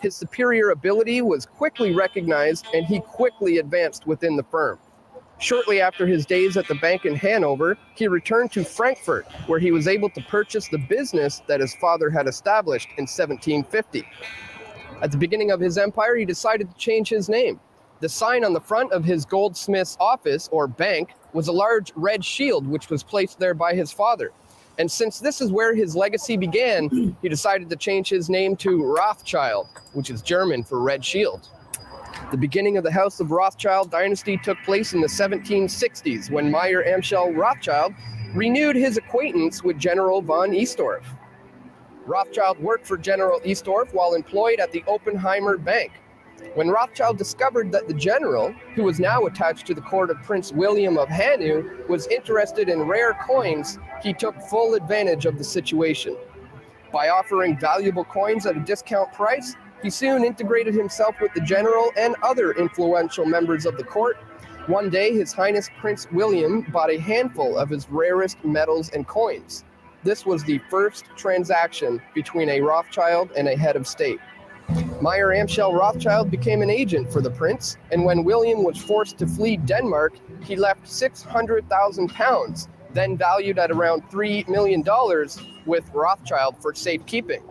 His superior ability was quickly recognized, and he quickly advanced within the firm. Shortly after his days at the bank in Hanover, he returned to Frankfurt, where he was able to purchase the business that his father had established in 1750. At the beginning of his empire, he decided to change his name. The sign on the front of his goldsmith's office, or bank, was a large red shield which was placed there by his father. And since this is where his legacy began, he decided to change his name to Rothschild, which is German for red shield. The beginning of the House of Rothschild dynasty took place in the 1760s when Meyer Amschel Rothschild renewed his acquaintance with General von Eastorf. Rothschild worked for General Eastorf while employed at the Oppenheimer Bank. When Rothschild discovered that the general, who was now attached to the court of Prince William of Hanu, was interested in rare coins, he took full advantage of the situation. By offering valuable coins at a discount price, he soon integrated himself with the general and other influential members of the court. One day, His Highness Prince William bought a handful of his rarest metals and coins. This was the first transaction between a Rothschild and a head of state. Meyer Amschel Rothschild became an agent for the prince, and when William was forced to flee Denmark, he left 600,000 pounds, then valued at around $3 million, with Rothschild for safekeeping.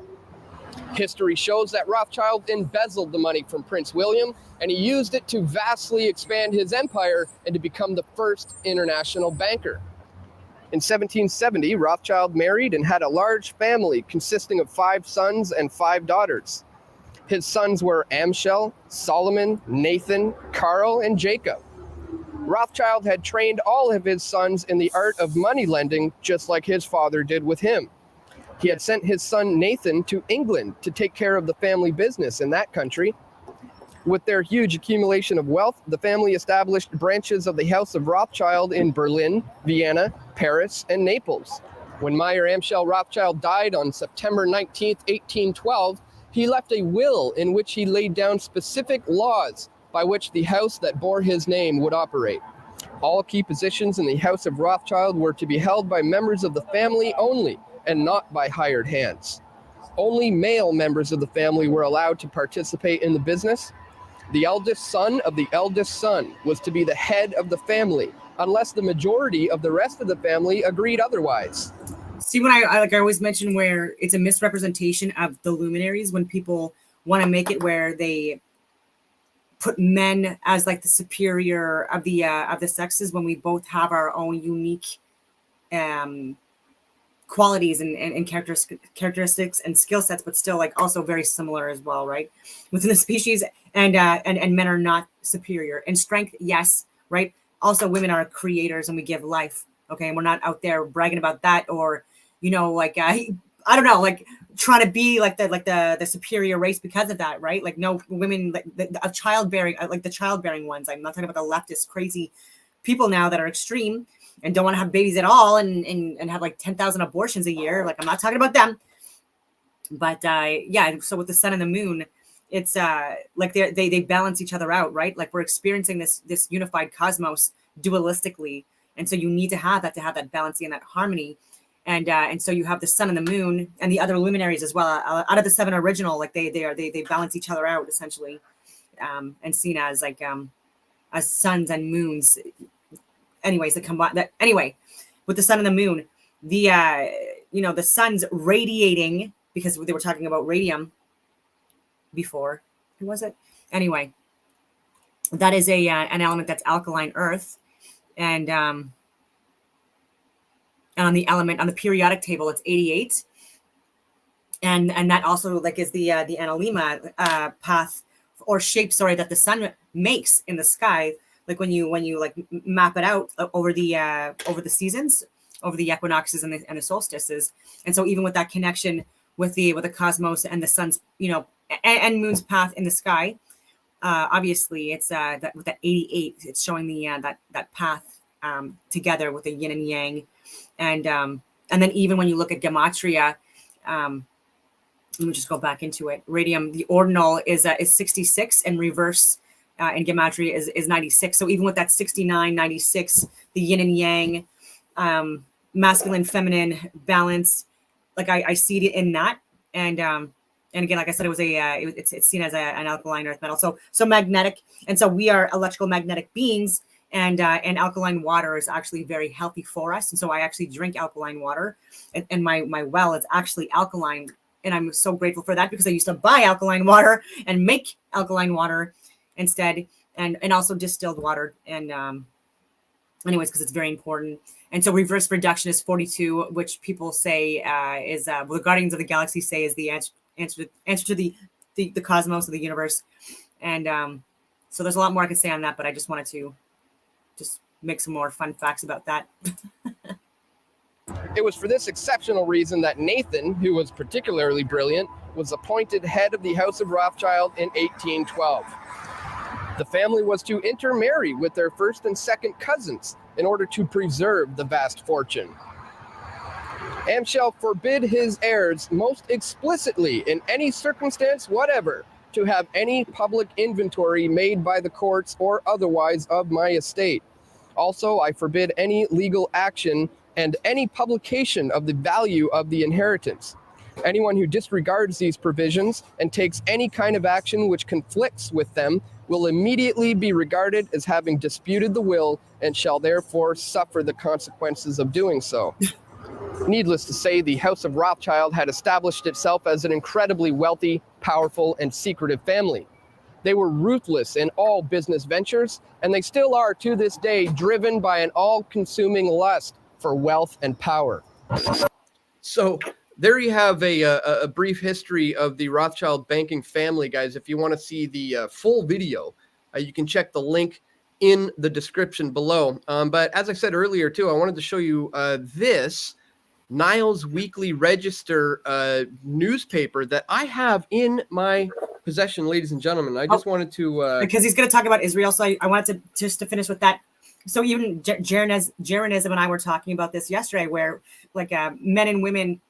History shows that Rothschild embezzled the money from Prince William, and he used it to vastly expand his empire and to become the first international banker. In 1770, Rothschild married and had a large family consisting of 5 sons and 5 daughters. His sons were Amschel, Solomon, Nathan, Carl, and Jacob. Rothschild had trained all of his sons in the art of money lending, just like his father did with him. He had sent his son Nathan to England to take care of the family business in that country. With their huge accumulation of wealth, the family established branches of the House of Rothschild in Berlin, Vienna, Paris, and Naples. When Meyer Amschel Rothschild died on September 19, 1812, he left a will in which he laid down specific laws by which the house that bore his name would operate. All key positions in the House of Rothschild were to be held by members of the family only, and not by hired hands. Only male members of the family were allowed to participate in the business. The eldest son of the eldest son was to be the head of the family, unless the majority of the rest of the family agreed otherwise. See, when I always mention where it's a misrepresentation of the luminaries, when people want to make it where they put men as like the superior of the sexes, when we both have our own unique qualities and characteristics and skill sets, but still like also very similar as well, right? Within the species, and men are not superior in strength, yes, right? Also, women are creators and we give life, okay? And we're not out there bragging about that, or like I don't know, like trying to be like the superior race because of that, right? Like no, women like the childbearing ones. I'm not talking about the leftist crazy people now that are extreme and don't want to have babies at all and have like 10,000 abortions a year. Like I'm not talking about them. But yeah, so with the sun and the moon, it's like they balance each other out, right? Like we're experiencing this unified cosmos dualistically, and so you need to have that balancing and that harmony. And so you have the sun and the moon and the other luminaries as well. Out of the 7 original, like they balance each other out essentially, and seen as like as suns and moons. Anyways, anyway, with the sun and the moon, the the sun's radiating, because they were talking about radium before. Who was it? Anyway, that is an element that's alkaline earth, and on the periodic table, it's 88, and that also like is the analemma path or shape, sorry, that the sun makes in the sky. Like when you like map it out over the seasons, over the equinoxes and the solstices, and so even with that connection with the cosmos and the sun's and moon's path in the sky, obviously it's that with that 88, it's showing the that path together with the yin and yang, and then even when you look at gematria, let me just go back into it. Radium, the ordinal is 66, and reverse in gematria is 96. So even with that 69, 96, the yin and yang, masculine, feminine balance, like I see it in that. And again, like I said, it's seen as an alkaline earth metal. So magnetic, and so we are electrical magnetic beings, and alkaline water is actually very healthy for us. And so I actually drink alkaline water, and my well is actually alkaline, and I'm so grateful for that, because I used to buy alkaline water and make alkaline water instead, and also distilled water, and anyways, because it's very important. And so reverse reduction is 42, which people say is the Guardians of the Galaxy say is the answer to the cosmos of the universe. And so there's a lot more I could say on that, but I just wanted to just make some more fun facts about that. It was for this exceptional reason that Nathan, who was particularly brilliant, was appointed head of the House of Rothschild in 1812. The family was to intermarry with their first and second cousins in order to preserve the vast fortune. Amschel forbid his heirs most explicitly, in any circumstance whatever, to have any public inventory made by the courts or otherwise of my estate. Also, I forbid any legal action and any publication of the value of the inheritance. Anyone who disregards these provisions and takes any kind of action which conflicts with them will immediately be regarded as having disputed the will, and shall therefore suffer the consequences of doing so. Needless to say, the House of Rothschild had established itself as an incredibly wealthy, powerful, and secretive family. They were ruthless in all business ventures, and they still are to this day, driven by an all-consuming lust for wealth and power. So there you have a brief history of the Rothschild banking family, guys. If you want to see the full video, you can check the link in the description below. But as I said earlier, too, I wanted to show you this Niles Weekly Register newspaper that I have in my possession, ladies and gentlemen. I just wanted to because he's going to talk about Israel, so I wanted to just to finish with that. So even Jeranism and I were talking about this yesterday, where like men and women,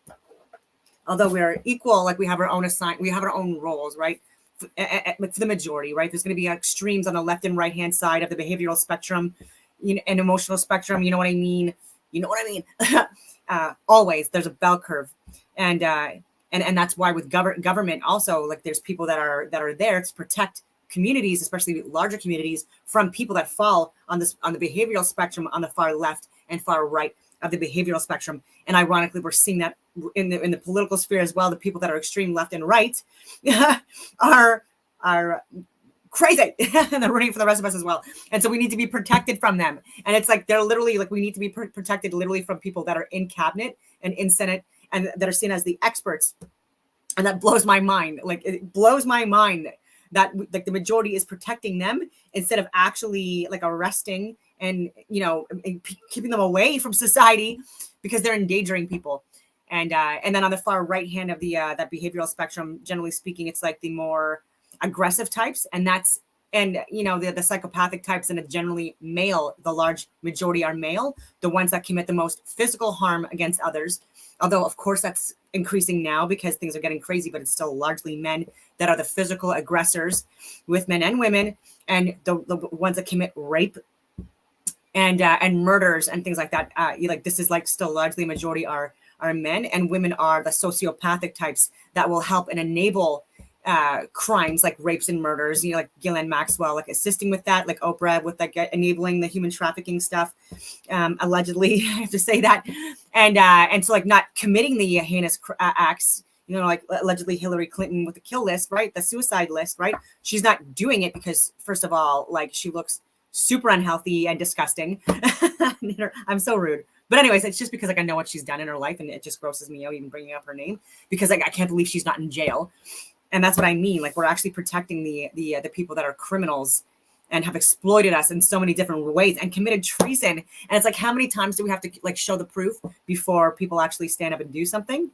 although we're equal, like we have our own roles, right? For the majority, right? There's going to be extremes on the left and right hand side of the behavioral spectrum, and emotional spectrum. You know what I mean? Always there's a bell curve, and that's why with government also, like there's people that are there to protect communities, especially larger communities, from people that fall on the behavioral spectrum on the far left and far right of the behavioral spectrum. And ironically, we're seeing that in the political sphere as well. The people that are extreme left and right are crazy and they're rooting for the rest of us as well. And so we need to be protected from them. And it's like they're literally like we need to be protected literally from people that are in cabinet and in Senate and that are seen as the experts. And that blows my mind. Like it blows my mind that like the majority is protecting them instead of actually like arresting and keeping them away from society because they're endangering people. And then on the far right hand of the that behavioral spectrum, generally speaking, it's like the more aggressive types, and the psychopathic types, and it's generally male. The large majority are male, the ones that commit the most physical harm against others. Although, of course, that's increasing now because things are getting crazy, but it's still largely men that are the physical aggressors with men and women, and the ones that commit rape and murders and things like that. This is like still largely majority are men, and women are the sociopathic types that will help and enable crimes like rapes and murders, like Ghislaine Maxwell, like assisting with that, like Oprah with like enabling the human trafficking stuff, allegedly, I have to say that, and so like not committing the heinous acts, like allegedly Hillary Clinton with the kill list, right, the suicide list, right? She's not doing it because first of all, like she looks super unhealthy and disgusting. I'm so rude. But anyways, it's just because like I know what she's done in her life, and it just grosses me out even bringing up her name because like I can't believe she's not in jail. And that's what I mean. Like we're actually protecting the people that are criminals and have exploited us in so many different ways and committed treason. And it's like, how many times do we have to like show the proof before people actually stand up and do something?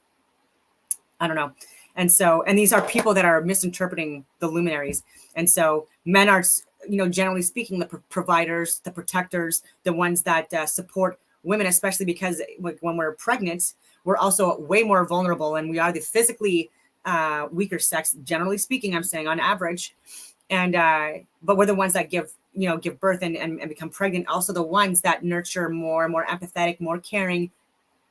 I don't know. And these are people that are misinterpreting the luminaries. And so men are, generally speaking, the providers, the protectors, the ones that support women, especially because when we're pregnant, we're also way more vulnerable, and we are the physically weaker sex, generally speaking, I'm saying on average. And but we're the ones that give birth and become pregnant, also the ones that nurture more empathetic, more caring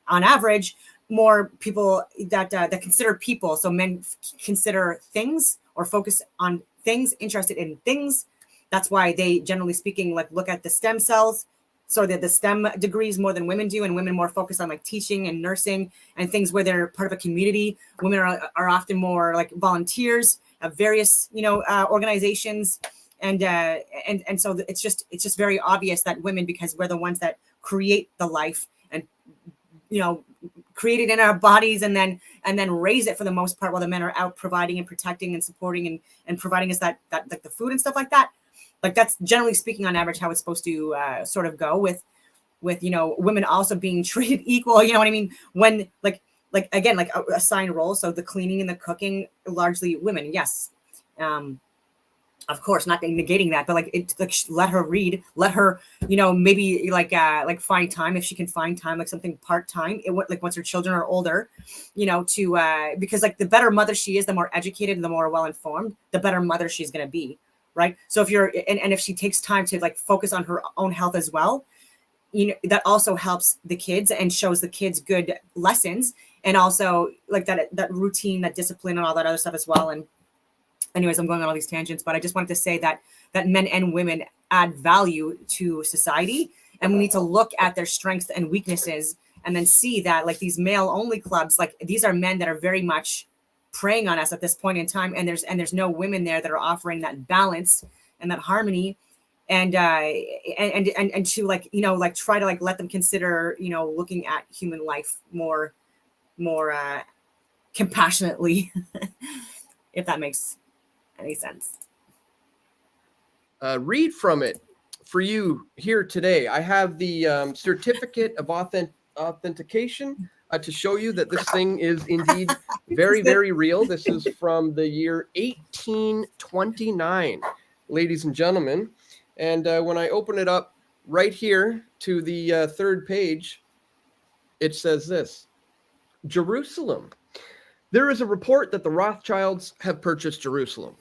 on average, more people that consider people. So men consider things or focus on things, interested in things. That's why they, generally speaking, like look at the stem cells. So that the STEM degrees more than women do, and women more focused on like teaching and nursing and things where they're part of a community. Women are often more like volunteers of various organizations, and so it's just very obvious that women, because we're the ones that create the life and create it in our bodies and then raise it for the most part, while the men are out providing and protecting and supporting and providing us that like the food and stuff like that. Like that's generally speaking on average how it's supposed to sort of go with women also being treated equal. You know what I mean? When like again, like assigned roles. So the cleaning and the cooking, largely women. Yes. Of course, not negating that, but like let her read, let her, maybe like find time if she can find time, like something part-time. Like once her children are older, to because like the better mother she is, the more educated and the more well-informed, the better mother she's going to be. Right. So if you're and if she takes time to like focus on her own health as well, that also helps the kids and shows the kids good lessons, and also like that routine, that discipline and all that other stuff as well. And anyways, I'm going on all these tangents, but I just wanted to say that men and women add value to society, and we need to look at their strengths and weaknesses and then see that like these male only clubs, like these are men that are very much preying on us at this point in time, and there's no women there that are offering that balance and that harmony, and to like like try to like let them consider looking at human life more compassionately, if that makes any sense. Read from it for you here today. I have the certificate of authentication to show you that this thing is indeed very, very real. This is from the year 1829, ladies and gentlemen. And when I open it up right here to the third page, it says this: Jerusalem. There is a report that the Rothschilds have purchased Jerusalem.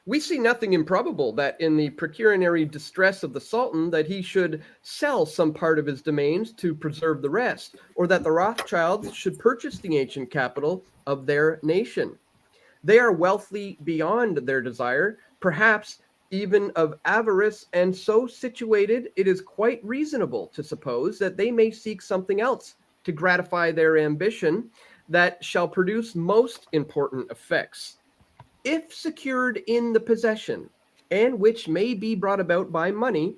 We see nothing improbable that in the pecuniary distress of the Sultan that he should sell some part of his domains to preserve the rest, or that the Rothschilds should purchase the ancient capital of their nation. They are wealthy beyond their desire, perhaps even of avarice, and so situated it is quite reasonable to suppose that they may seek something else to gratify their ambition that shall produce most important effects. If secured in the possession, and which may be brought about by money,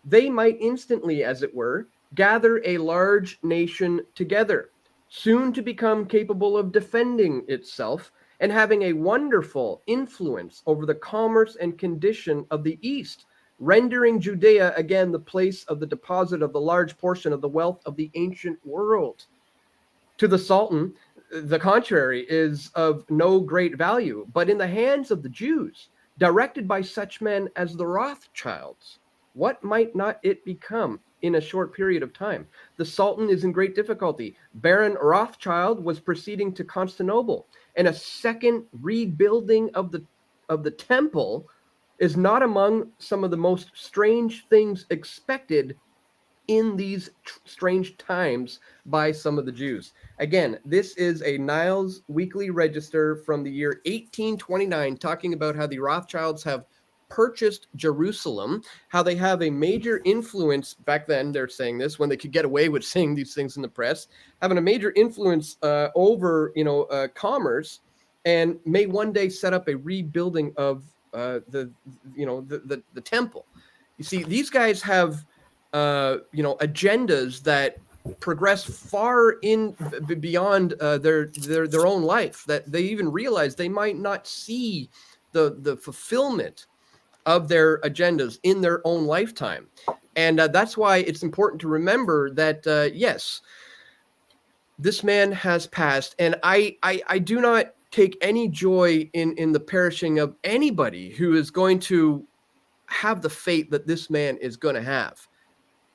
they might instantly, as it were, gather a large nation together, soon to become capable of defending itself, and having a wonderful influence over the commerce and condition of the East, rendering Judea again the place of the deposit of the large portion of the wealth of the ancient world. To the Sultan, the contrary is of no great value, but in the hands of the Jews, directed by such men as the Rothschilds, what might not it become in a short period of time? The Sultan is in great difficulty. Baron Rothschild was proceeding to Constantinople, and a second rebuilding of the temple is not among some of the most strange things expected in these strange times by some of the Jews. Again, this is a Niles Weekly Register from the year 1829, talking about how the Rothschilds have purchased Jerusalem, how they have a major influence back then. They're saying this when they could get away with saying these things in the press, having a major influence over commerce, and may one day set up a rebuilding of the temple. You see, these guys have agendas that progress far in beyond their own life, that they even realize they might not see the fulfillment of their agendas in their own lifetime. And that's why it's important to remember that, yes, this man has passed, and I do not take any joy in the perishing of anybody who is going to have the fate that this man is going to have.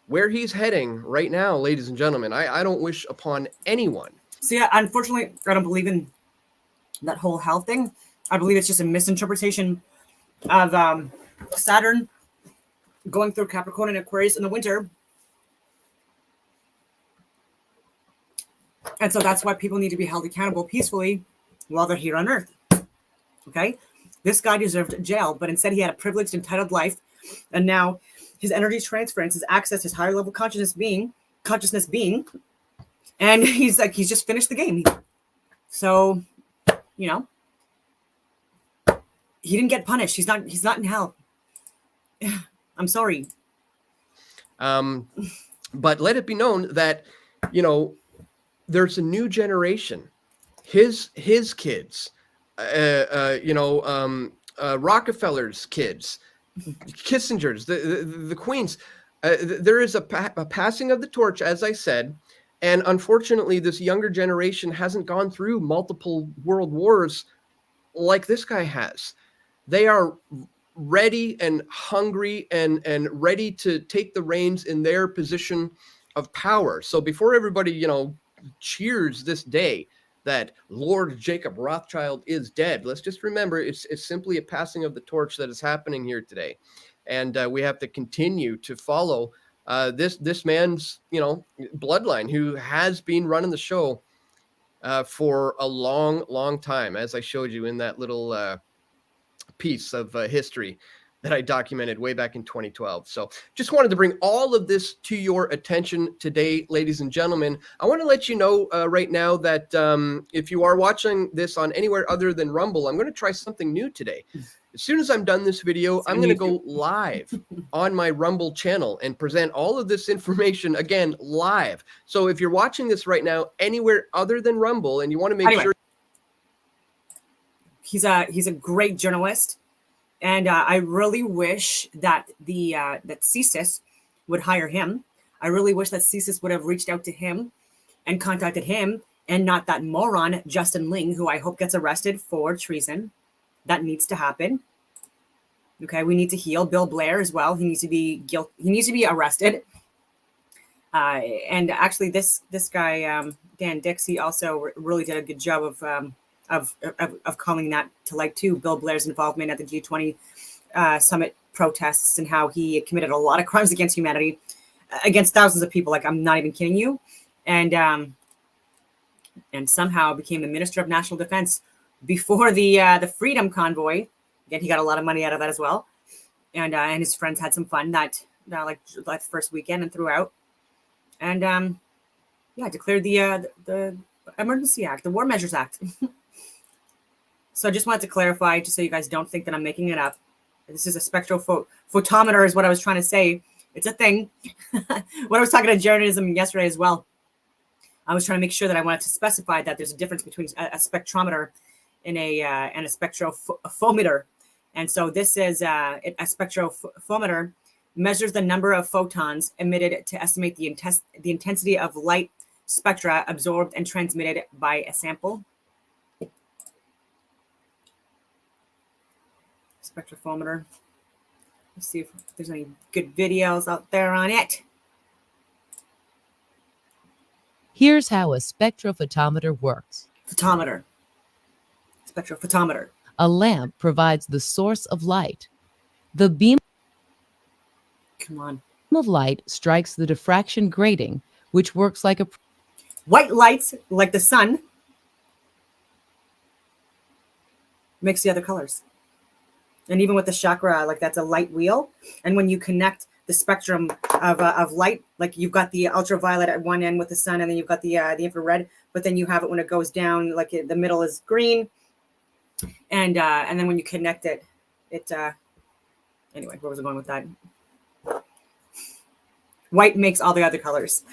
Where he's heading right now, ladies and gentlemen, I don't wish upon anyone. So yeah, unfortunately, I don't believe in that whole health thing. I believe it's just a misinterpretation of Saturn going through Capricorn and Aquarius in the winter. And so that's why people need to be held accountable peacefully while they're here on Earth. Okay? This guy deserved jail, but instead he had a privileged, entitled life, and now his energy transference, his access, his higher level consciousness being, and he's just finished the game. So, he didn't get punished. He's not in hell. I'm sorry. But let it be known that, there's a new generation. His kids, Rockefeller's kids, Kissinger's, the Queen's. There is a passing of the torch, as I said, and unfortunately, this younger generation hasn't gone through multiple world wars like this guy has. They are ready and hungry and ready to take the reins in their position of power. So before everybody, cheers this day that Lord Jacob Rothschild is dead, let's just remember it's simply a passing of the torch that is happening here today. And we have to continue to follow this man's, bloodline, who has been running the show for a long, long time, as I showed you in that little piece of history that I documented way back in 2012. So just wanted to bring all of this to your attention today, ladies and gentlemen. I want to let you know right now that if you are watching this on anywhere other than Rumble, I'm going to try something new today. As soon as I'm done this video, I'm going to go live on my Rumble channel and present all of this information again live. So if you're watching this right now anywhere other than Rumble and you want to make sure. He's a great journalist. And I really wish that that CSIS would hire him. I really wish that CSIS would have reached out to him and contacted him and not that moron, Justin Ling, who I hope gets arrested for treason. That needs to happen. Okay, we need to heal Bill Blair as well. He needs to be He needs to be arrested. And actually, this guy Dan Dixie also really did a good job of calling that to light too. Bill Blair's involvement at the G20 summit protests and how he committed a lot of crimes against humanity, against thousands of people. Like, I'm not even kidding you. And somehow became the Minister of National Defense before the Freedom Convoy. Again, he got a lot of money out of that as well. And his friends had some fun that first weekend and throughout. And declared the Emergency Act, the War Measures Act. So I just wanted to clarify, just so you guys don't think that I'm making it up. This is a spectrophotometer is what I was trying to say. It's a thing. When I was talking to journalism yesterday as well, I was trying to make sure that I wanted to specify that there's a difference between a spectrometer and a spectrophotometer. And so this is a spectrophotometer measures the number of photons emitted to estimate the intensity of light spectra absorbed and transmitted by a sample. Spectrophotometer. Let's see if there's any good videos out there on it. Here's how a spectrophotometer works. Spectrophotometer. A lamp provides the source of light. The beam of light strikes the diffraction grating, which works like a white lights, like the sun, makes the other colors. And even with the chakra, like that's a light wheel. And when you connect the spectrum of light, like you've got the ultraviolet at one end with the sun, and then you've got the infrared, but then you have it when it goes down, like the middle is green. And then when you connect it, anyway, where was I going with that? White makes all the other colors.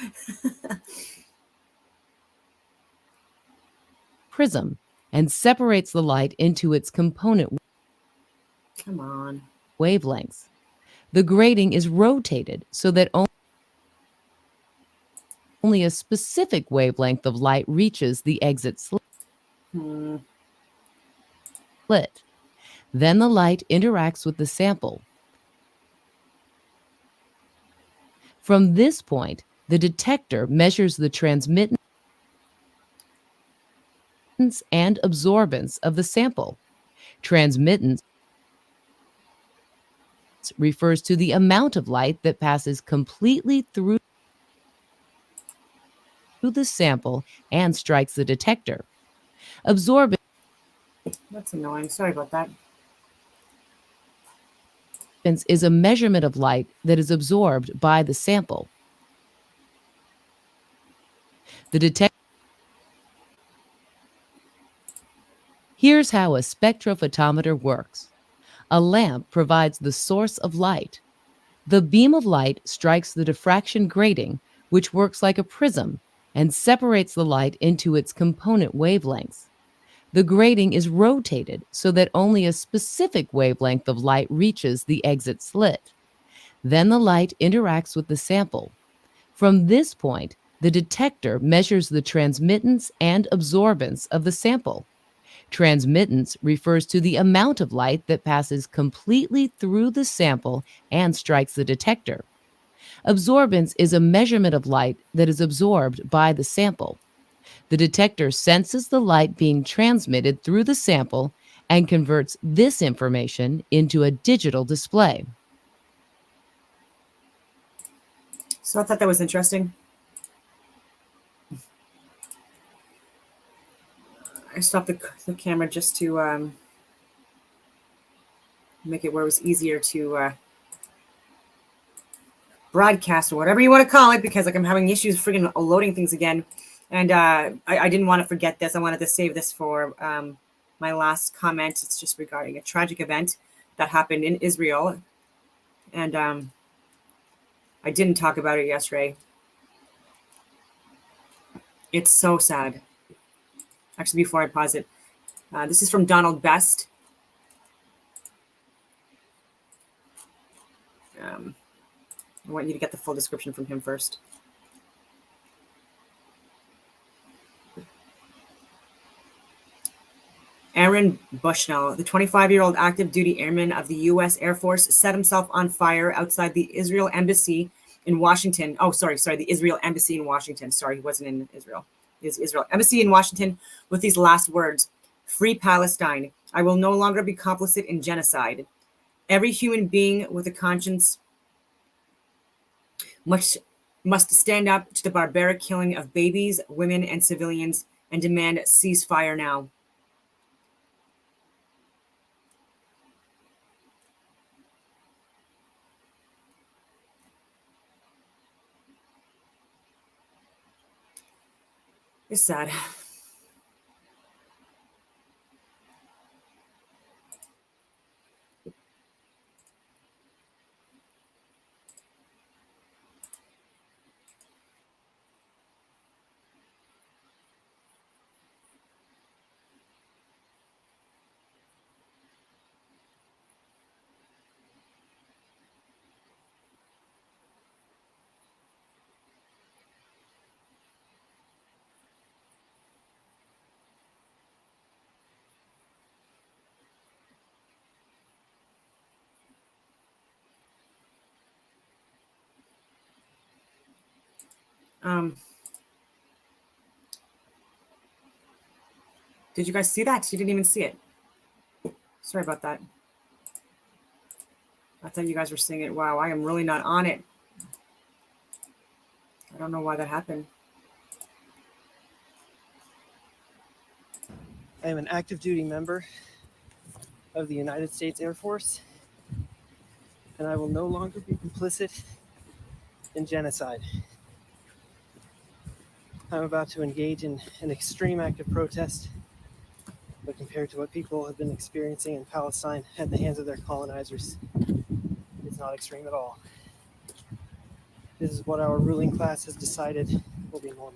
prism and separates the light into its component Come on. wavelengths. The grating is rotated so that only a specific wavelength of light reaches the exit slit. Then the light interacts with the sample. From this point, the detector measures the transmittance and absorbance of the sample. Transmittance refers to the amount of light that passes completely through the sample and strikes the detector. Absorbance That's annoying. Sorry about that. is a measurement of light that is absorbed by the sample. The detector. Here's how a spectrophotometer works. A lamp provides the source of light. The beam of light strikes the diffraction grating, which works like a prism, and separates the light into its component wavelengths. The grating is rotated so that only a specific wavelength of light reaches the exit slit. Then the light interacts with the sample. From this point, the detector measures the transmittance and absorbance of the sample. Transmittance refers to the amount of light that passes completely through the sample and strikes the detector. Absorbance is a measurement of light that is absorbed by the sample. The detector senses the light being transmitted through the sample and converts this information into a digital display. So I thought that was interesting. I stopped the camera just to make it where it was easier to broadcast or whatever you want to call it, because like I'm having issues freaking loading things again. And I didn't want to forget this. I wanted to save this for my last comment. It's just regarding a tragic event that happened in Israel. And I didn't talk about it yesterday. It's so sad. Actually, before I pause it, this is from Donald Best. I want you to get the full description from him first. Aaron Bushnell, the 25-year-old active duty airman of the U.S. Air Force, set himself on fire outside the Israel embassy in Washington. Oh, sorry, the Israel embassy in Washington. Sorry, he wasn't in Israel. His Israel embassy in Washington with these last words: "Free Palestine. I will no longer be complicit in genocide. Every human being with a conscience must stand up to the barbaric killing of babies, women, and civilians and demand ceasefire now." It's sad. Did you guys see that? You didn't even see it. Sorry about that. I thought you guys were seeing it. Wow, I am really not on it. I don't know why that happened. I am an active duty member of the United States Air Force, and I will no longer be complicit in genocide. I'm about to engage in an extreme act of protest, but compared to what people have been experiencing in Palestine at the hands of their colonizers, it's not extreme at all. This is what our ruling class has decided will be normal.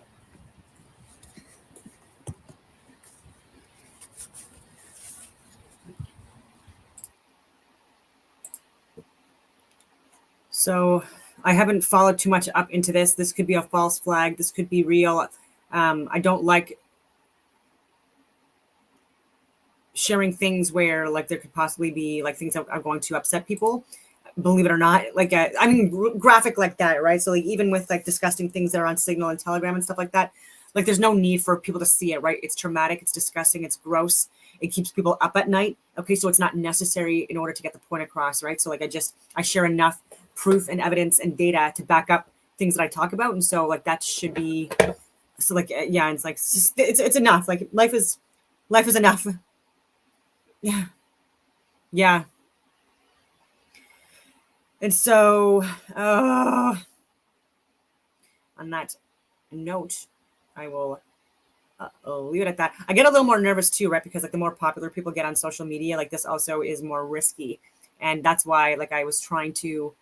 So I haven't followed too much up into this. This could be a false flag. This could be real. I don't like sharing things where like there could possibly be like things that are going to upset people, believe it or not. Like, I mean, graphic like that, right? So like even with like disgusting things that are on Signal and Telegram and stuff like that, like there's no need for people to see it, right? It's traumatic, it's disgusting, it's gross. It keeps people up at night. Okay, so it's not necessary in order to get the point across, right? So like I share enough proof and evidence and data to back up things that I talk about. And so like that should be, so like, yeah, it's like, it's enough. Like life is enough. Yeah. Yeah. And so, on that note, I will leave it at that. I get a little more nervous too, right? Because like the more popular people get on social media, like this also is more risky. And that's why like I was trying to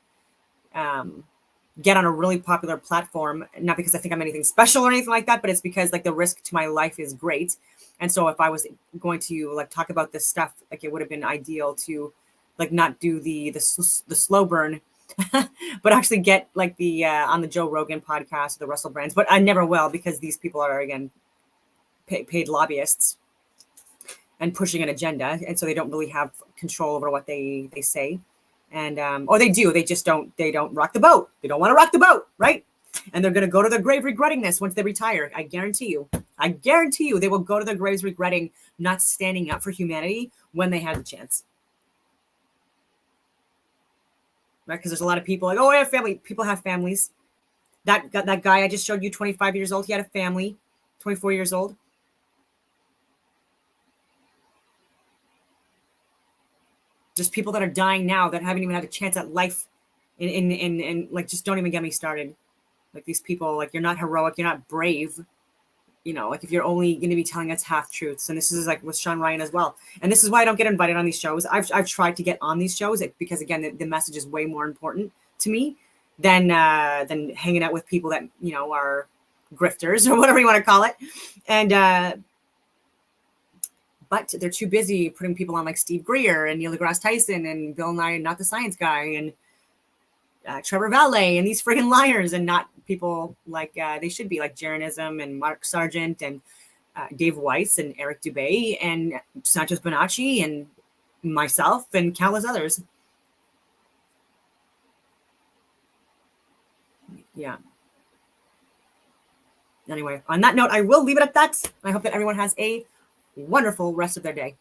get on a really popular platform, not because I think I'm anything special or anything like that, but it's because like the risk to my life is great. And so if I was going to like talk about this stuff, like it would have been ideal to like not do the slow burn, but actually get like the on the Joe Rogan podcast, or the Russell Brands. But I never will, because these people are again paid lobbyists and pushing an agenda, and so they don't really have control over what they say. And or they do, they don't rock the boat. They don't want to rock the boat, right? And they're going to go to their grave regretting this once they retire. I guarantee you they will go to their graves regretting not standing up for humanity when they had the chance. Right? Because there's a lot of people like, oh, I have family. People have families. That guy I just showed you, 25 years old, he had a family, 24 years old. There's people that are dying now that haven't even had a chance at life, and like, just don't even get me started. Like these people, like, you're not heroic, you're not brave, you know, like if you're only going to be telling us half truths. And this is like with Sean Ryan as well. And this is why I don't get invited on these shows. I've tried to get on these shows because again, the message is way more important to me than hanging out with people that, you know, are grifters or whatever you want to call it. And but they're too busy putting people on like Steve Greer and Neil deGrasse Tyson and Bill Nye, Not the Science Guy, and Trevor Valet, and these friggin' liars, and not people like they should be, like Jeranism and Mark Sargent and Dave Weiss and Eric Dubay and Sanchez Bonacci and myself and countless others. Yeah. Anyway, on that note, I will leave it at that. I hope that everyone has a wonderful rest of their day.